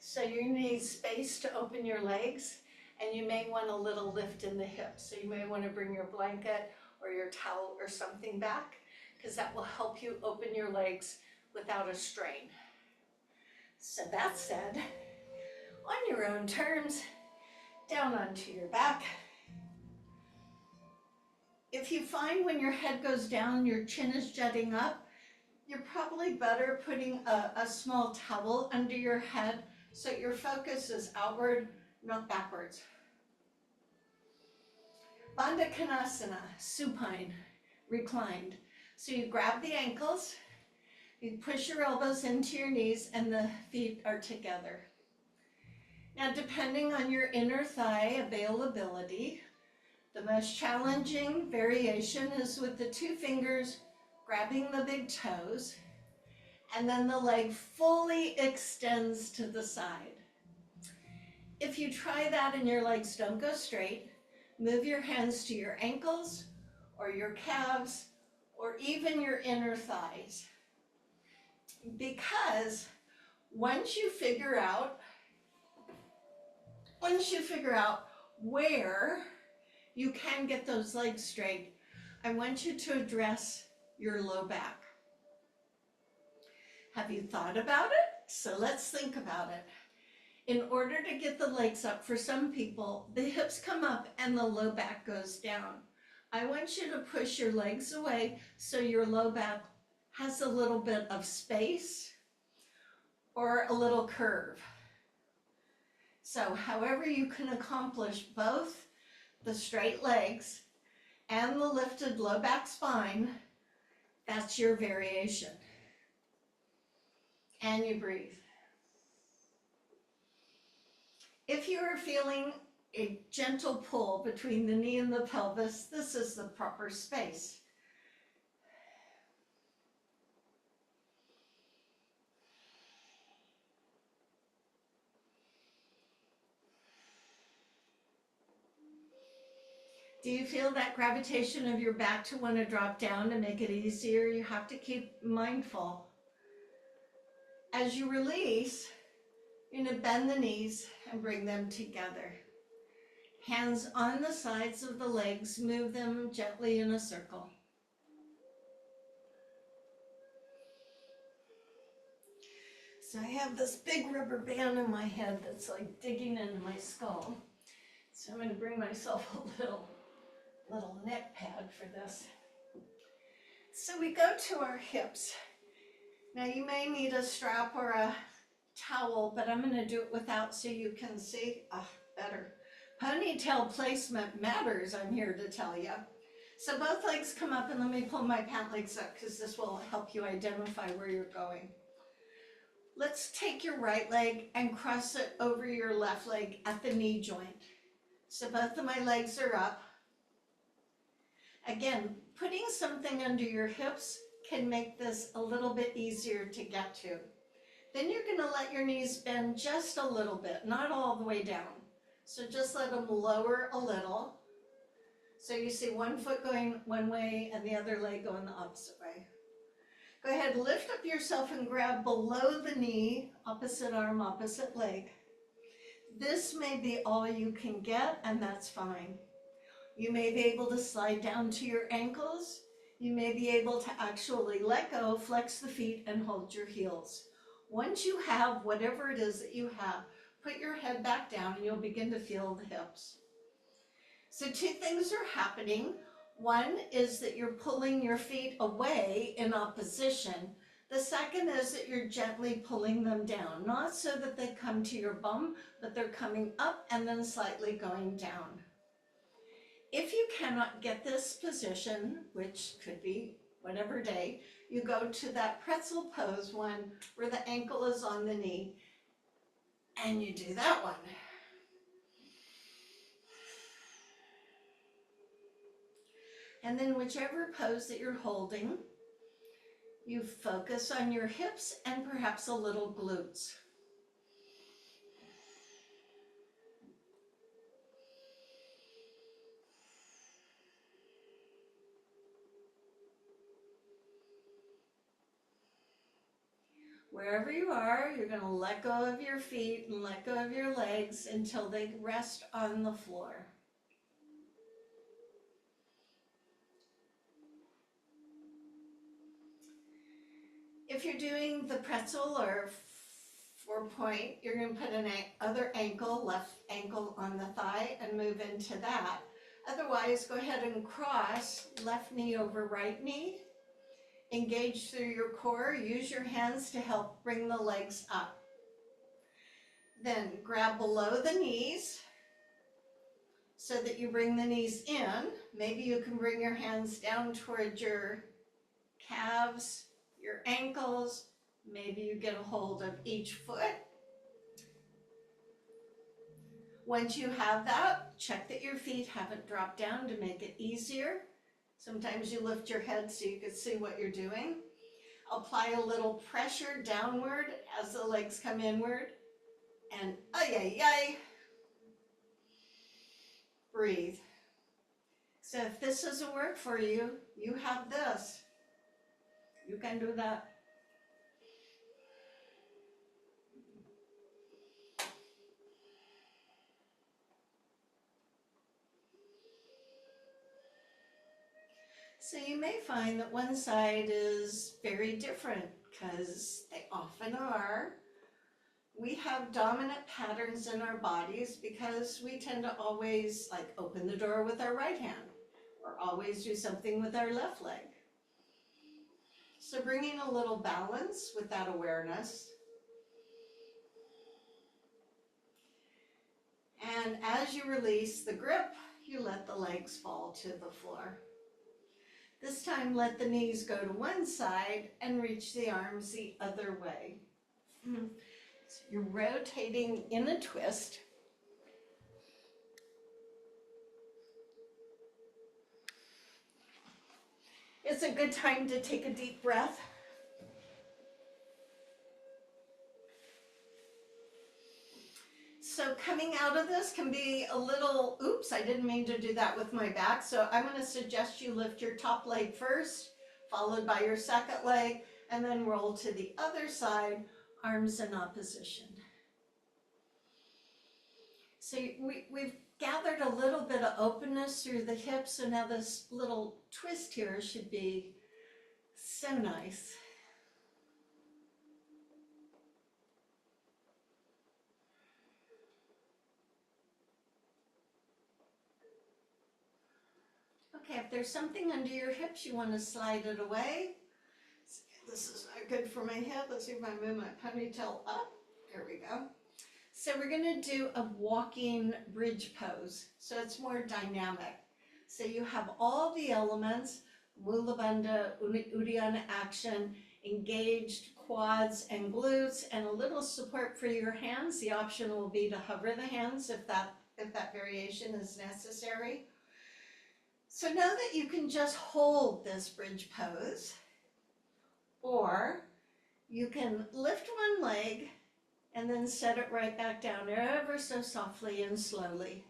So you need space to open your legs, and you may want a little lift in the hips. So you may want to bring your blanket or your towel or something back, because that will help you open your legs without a strain. So that said, on your own terms, down onto your back. If you find when your head goes down, your chin is jutting up, you're probably better putting a small towel under your head so your focus is outward, not backwards. Bandha Konasana, supine, reclined. So you grab the ankles, you push your elbows into your knees, and the feet are together. Now, depending on your inner thigh availability, the most challenging variation is with the 2 fingers grabbing the big toes, and then the leg fully extends to the side. If you try that and your legs don't go straight, move your hands to your ankles or your calves or even your inner thighs. Because once you figure out where you can get those legs straight, I want you to address your low back. Have you thought about it? So let's think about it. In order to get the legs up, for some people, the hips come up and the low back goes down. I want you to push your legs away so your low back has a little bit of space or a little curve. So however you can accomplish both the straight legs and the lifted low back spine, that's your variation. And you breathe. If you are feeling a gentle pull between the knee and the pelvis, this is the proper space. Do you feel that gravitation of your back to want to drop down to make it easier? You have to keep mindful. As you release, you're going to bend the knees and bring them together. Hands on the sides of the legs, move them gently in a circle. So I have this big rubber band in my head that's like digging into my skull. So I'm going to bring myself a little neck pad for this. So we go to our hips. Now you may need a strap or a towel, but I'm going to do it without so you can see. Better. Ponytail placement matters, I'm here to tell you. So both legs come up, and let me pull my pant legs up because this will help you identify where you're going. Let's take your right leg and cross it over your left leg at the knee joint. So both of my legs are up. Again, putting something under your hips can make this a little bit easier to get to. Then you're going to let your knees bend just a little bit, not all the way down. So just let them lower a little. So you see one foot going one way and the other leg going the opposite way. Go ahead, lift up yourself and grab below the knee, opposite arm, opposite leg. This may be all you can get, and that's fine. You may be able to slide down to your ankles. You may be able to actually let go, flex the feet, and hold your heels. Once you have whatever it is that you have, put your head back down and you'll begin to feel the hips. So 2 things are happening. One is that you're pulling your feet away in opposition. The second is that you're gently pulling them down, not so that they come to your bum, but they're coming up and then slightly going down. If you cannot get this position, which could be whatever day, you go to that pretzel pose one where the ankle is on the knee, and you do that one. And then whichever pose that you're holding, you focus on your hips and perhaps a little glutes. Wherever you are, you're going to let go of your feet and let go of your legs until they rest on the floor. If you're doing the pretzel or 4-point, you're going to put an other ankle, left ankle on the thigh and move into that. Otherwise, go ahead and cross left knee over right knee. Engage through your core. Use your hands to help bring the legs up. Then grab below the knees so that you bring the knees in. Maybe you can bring your hands down towards your calves, your ankles. Maybe you get a hold of each foot. Once you have that, check that your feet haven't dropped down to make it easier. Sometimes you lift your head so you can see what you're doing. Apply a little pressure downward as the legs come inward. And ay. Breathe. So if this doesn't work for you, you have this. You can do that. So you may find that one side is very different, because they often are. We have dominant patterns in our bodies because we tend to always open the door with our right hand or always do something with our left leg. So bringing a little balance with that awareness. And as you release the grip, you let the legs fall to the floor. This time, let the knees go to one side and reach the arms the other way. So you're rotating in a twist. It's a good time to take a deep breath. So coming out of this can be a little, oops, I didn't mean to do that with my back. So I'm going to suggest you lift your top leg first, followed by your second leg, and then roll to the other side, arms in opposition. So we've gathered a little bit of openness through the hips, so now this little twist here should be so nice. Okay, if there's something under your hips, you want to slide it away. This is not good for my head. Let's see if I move my ponytail up. There we go. So we're going to do a walking bridge pose. So it's more dynamic. So you have all the elements, Mula Bandha, Uddiyana action, engaged quads and glutes, and a little support for your hands. The option will be to hover the hands if that variation is necessary. So know that you can just hold this bridge pose, or you can lift one leg and then set it right back down ever so softly and slowly.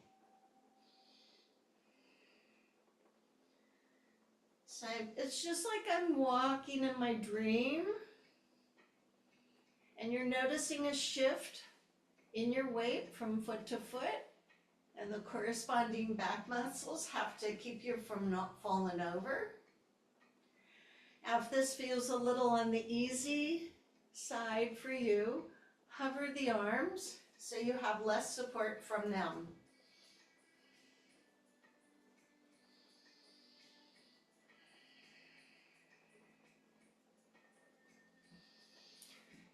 So it's just like I'm walking in my dream, and you're noticing a shift in your weight from foot to foot. And the corresponding back muscles have to keep you from not falling over. Now, if this feels a little on the easy side for you, hover the arms so you have less support from them.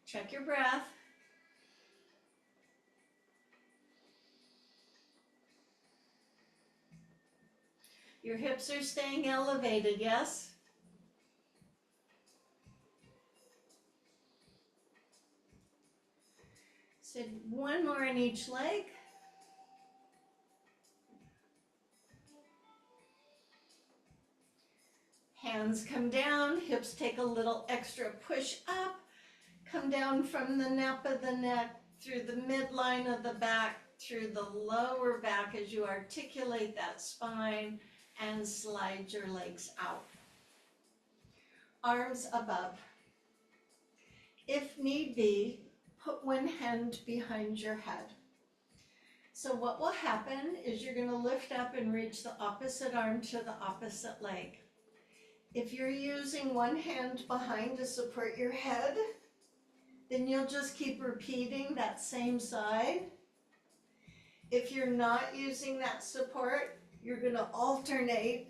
Check your breath. Your hips are staying elevated, yes? So one more in each leg. Hands come down, hips take a little extra push up, come down from the nape of the neck, through the midline of the back, through the lower back as you articulate that spine, and slide your legs out. Arms above. If need be, put one hand behind your head. So what will happen is you're going to lift up and reach the opposite arm to the opposite leg. If you're using one hand behind to support your head, then you'll just keep repeating that same side. If you're not using that support, you're going to alternate.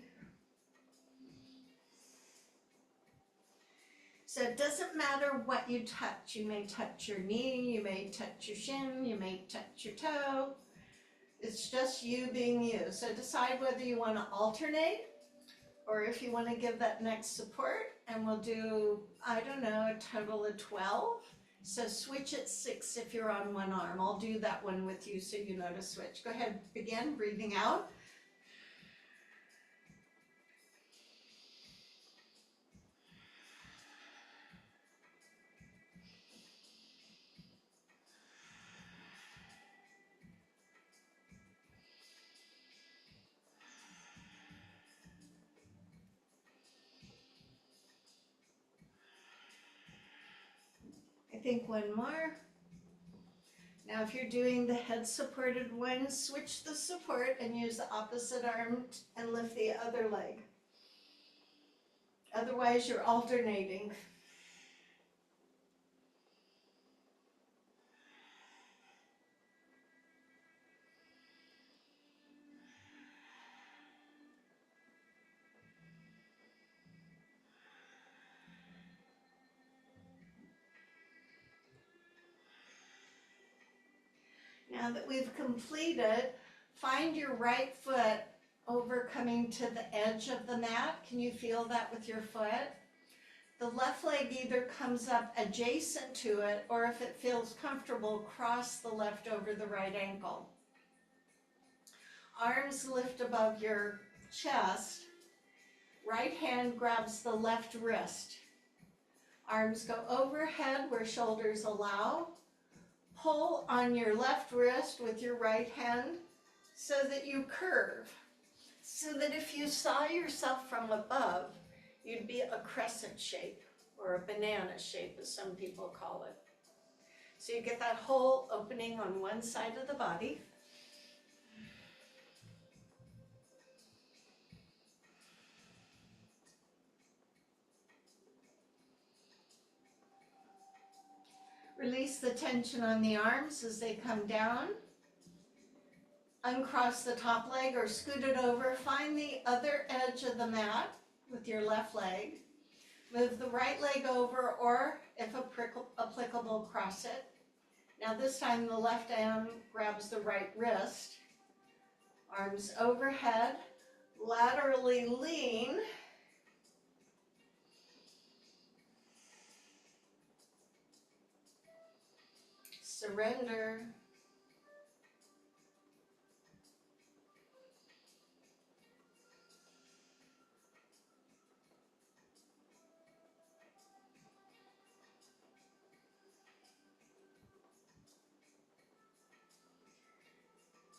So it doesn't matter what you touch. You may touch your knee, you may touch your shin, you may touch your toe. It's just you being you. So decide whether you want to alternate or if you want to give that next support, and we'll do, I don't know, a total of 12. So switch at 6 if you're on one arm. I'll do that one with you so you know to switch. Go ahead, begin breathing out. I think one more. Now if you're doing the head supported one, switch the support and use the opposite arm and lift the other leg. Otherwise you're alternating. Now that we've completed, find your right foot over coming to the edge of the mat. Can you feel that with your foot? The left leg either comes up adjacent to it, or if it feels comfortable, cross the left over the right ankle. Arms lift above your chest. Right hand grabs the left wrist. Arms go overhead where shoulders allow. Pull on your left wrist with your right hand so that you curve. So that if you saw yourself from above, you'd be a crescent shape or a banana shape, as some people call it. So you get that whole opening on one side of the body. Release the tension on the arms as they come down. Uncross the top leg or scoot it over. Find the other edge of the mat with your left leg. Move the right leg over, or if applicable, cross it. Now this time the left arm grabs the right wrist. Arms overhead. Laterally lean. Surrender.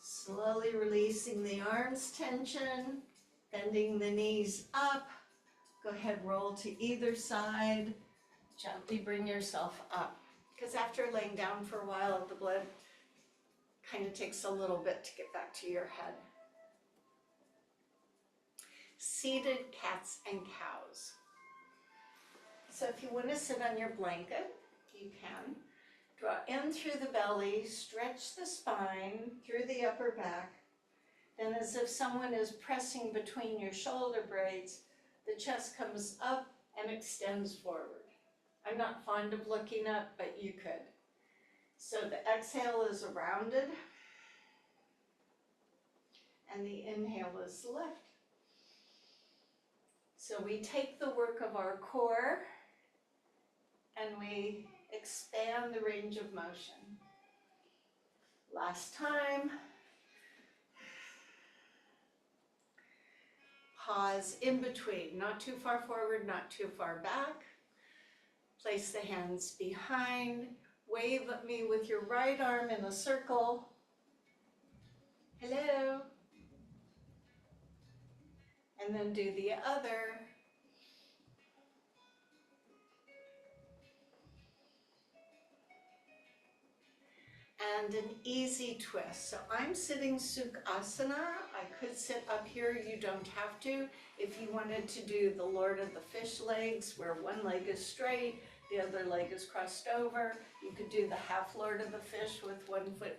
Slowly releasing the arms tension, bending the knees up. Go ahead, roll to either side. Gently bring yourself up. Because after laying down for a while, the blood kind of takes a little bit to get back to your head. Seated cats and cows. So if you want to sit on your blanket, you can. Draw in through the belly, stretch the spine through the upper back. Then as if someone is pressing between your shoulder blades, the chest comes up and extends forward. I'm not fond of looking up, but you could. So the exhale is a rounded, and the inhale is lift. So we take the work of our core, and we expand the range of motion. Last time. Pause in between, not too far forward, not too far back. Place the hands behind. Wave at me with your right arm in a circle. Hello. And then do the other. and an easy twist. So I'm sitting Sukhasana. I could sit up here, you don't have to. If you wanted to do the Lord of the Fish legs, where one leg is straight, the other leg is crossed over, you could do the half Lord of the Fish with one foot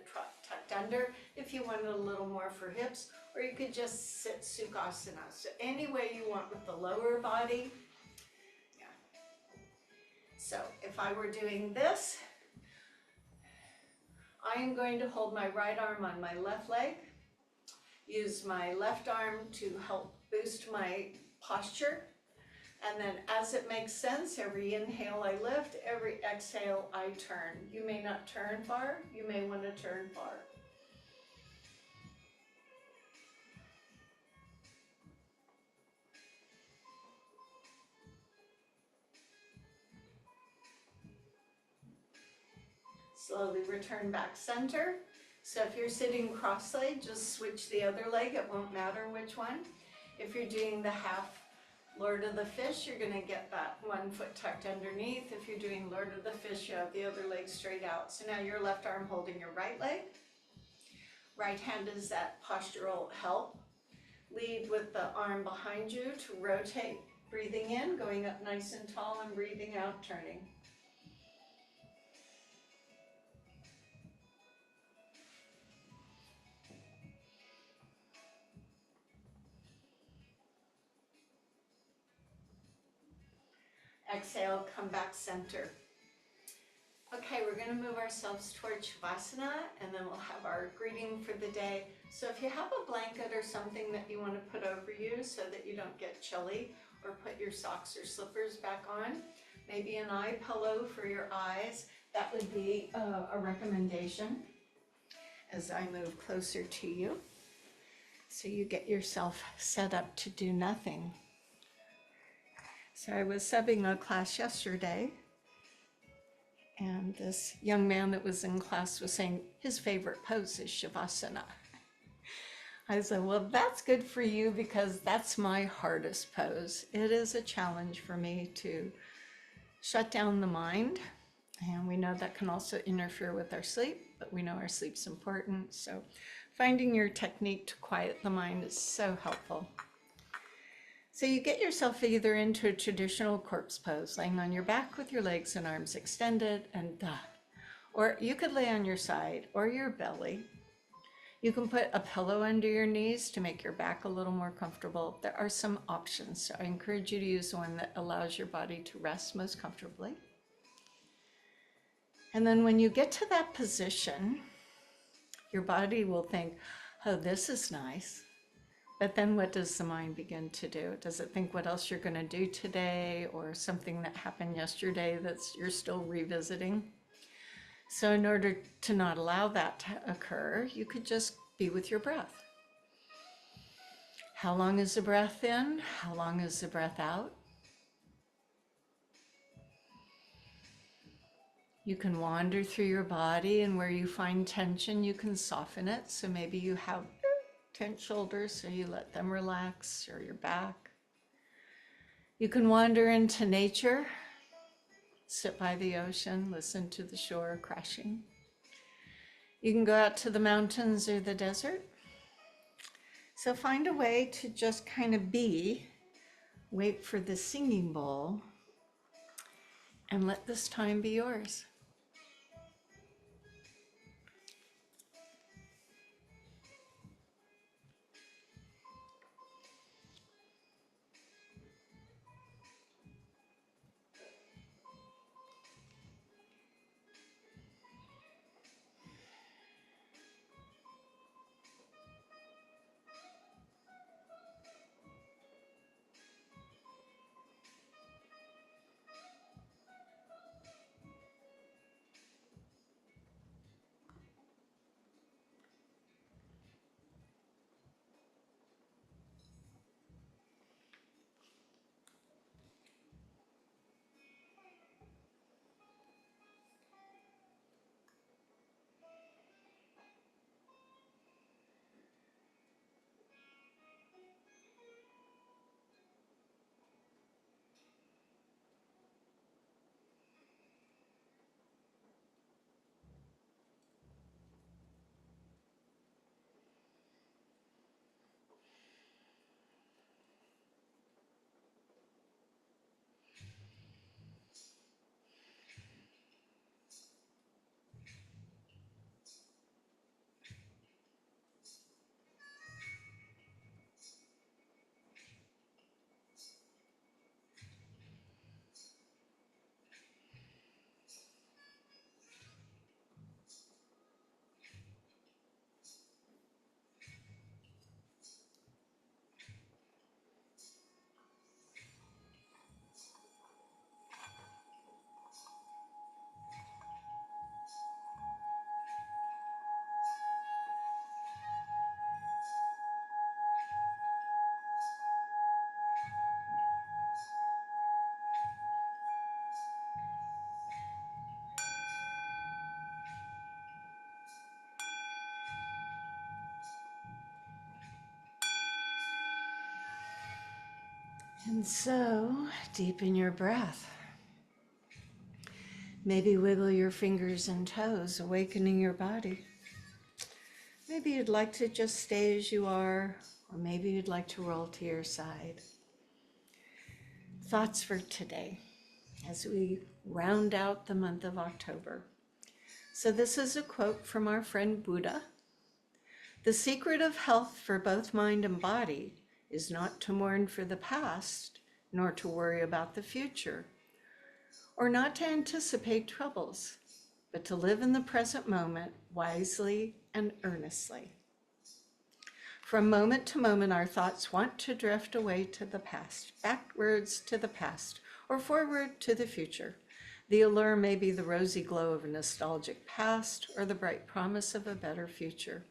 tucked under if you wanted a little more for hips, or you could just sit Sukhasana. So any way you want with the lower body. Yeah. So if I were doing this, I am going to hold my right arm on my left leg, use my left arm to help boost my posture, and then as it makes sense, every inhale I lift, every exhale I turn. You may not turn far, you may want to turn far. Slowly return back center. So if you're sitting cross-legged, just switch the other leg, it won't matter which one. If you're doing the half Lord of the Fish, you're going to get that one foot tucked underneath. If you're doing Lord of the Fish, you have the other leg straight out. So now your left arm holding your right leg. Right hand is that postural help. Lead with the arm behind you to rotate, breathing in, going up nice and tall, and breathing out, turning. Exhale, come back center. Okay, we're going to move ourselves towards Shavasana, and then we'll have our greeting for the day. So if you have a blanket or something that you want to put over you so that you don't get chilly, or put your socks or slippers back on, maybe an eye pillow for your eyes, that would be a recommendation as I move closer to you. So you get yourself set up to do nothing. So I was subbing a class yesterday, and this young man that was in class was saying his favorite pose is Shavasana. I said, well, that's good for you because that's my hardest pose. It is a challenge for me to shut down the mind. And we know that can also interfere with our sleep, but we know our sleep's important. So finding your technique to quiet the mind is so helpful. So you get yourself either into a traditional corpse pose, laying on your back with your legs and arms extended, and or you could lay on your side or your belly. You can put a pillow under your knees to make your back a little more comfortable. There are some options, so I encourage you to use the one that allows your body to rest most comfortably. And then when you get to that position, your body will think, oh, this is nice. But then what does the mind begin to do? Does it think what else you're going to do today, or something that happened yesterday that's you're still revisiting? So in order to not allow that to occur, you could just be with your breath. How long is the breath in? How long is the breath out? You can wander through your body, and where you find tension, you can soften it. So maybe you have tense shoulders, so you let them relax, or your back. You can wander into nature, sit by the ocean, listen to the shore crashing. You can go out to the mountains or the desert. So find a way to just kind of be, wait for the singing bowl, and let this time be yours. And so, deepen your breath. Maybe wiggle your fingers and toes, awakening your body. Maybe you'd like to just stay as you are, or maybe you'd like to roll to your side. Thoughts for today as we round out the month of October. So this is a quote from our friend Buddha. The secret of health for both mind and body is not to mourn for the past, nor to worry about the future, or not to anticipate troubles, but to live in the present moment wisely and earnestly. From moment to moment, our thoughts want to drift away to the past, backwards to the past, or forward to the future. The allure may be the rosy glow of a nostalgic past or the bright promise of a better future.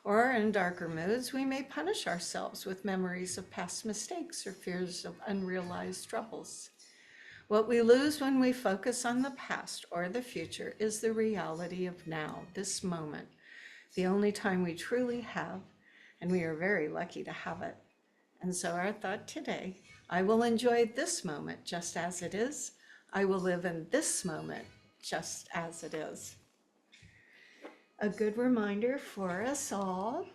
Or in darker moods, we may punish ourselves with memories of past mistakes or fears of unrealized troubles. What we lose when we focus on the past or the future is the reality of now, this moment, the only time we truly have, and we are very lucky to have it. And so our thought today, I will enjoy this moment just as it is. I will live in this moment just as it is. A good reminder for us all.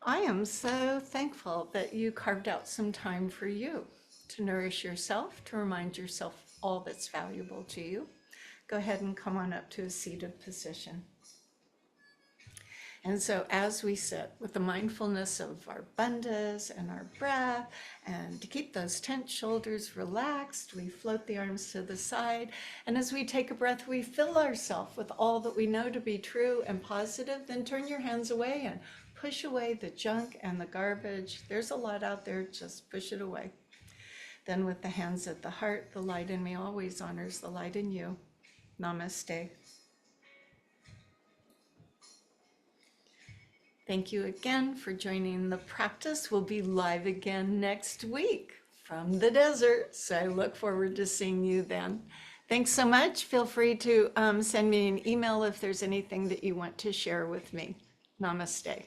I am so thankful that you carved out some time for you to nourish yourself, to remind yourself all that's valuable to you. Go ahead and come on up to a seated position. And so as we sit with the mindfulness of our bandhas and our breath, and to keep those tense shoulders relaxed, we float the arms to the side. And as we take a breath, we fill ourselves with all that we know to be true and positive. Then turn your hands away and push away the junk and the garbage. There's a lot out there, just push it away. Then with the hands at the heart, the light in me always honors the light in you. Namaste. Thank you again for joining the practice. We'll be live again next week from the desert, so I look forward to seeing you then. Thanks so much. Feel free to send me an email if there's anything that you want to share with me. Namaste.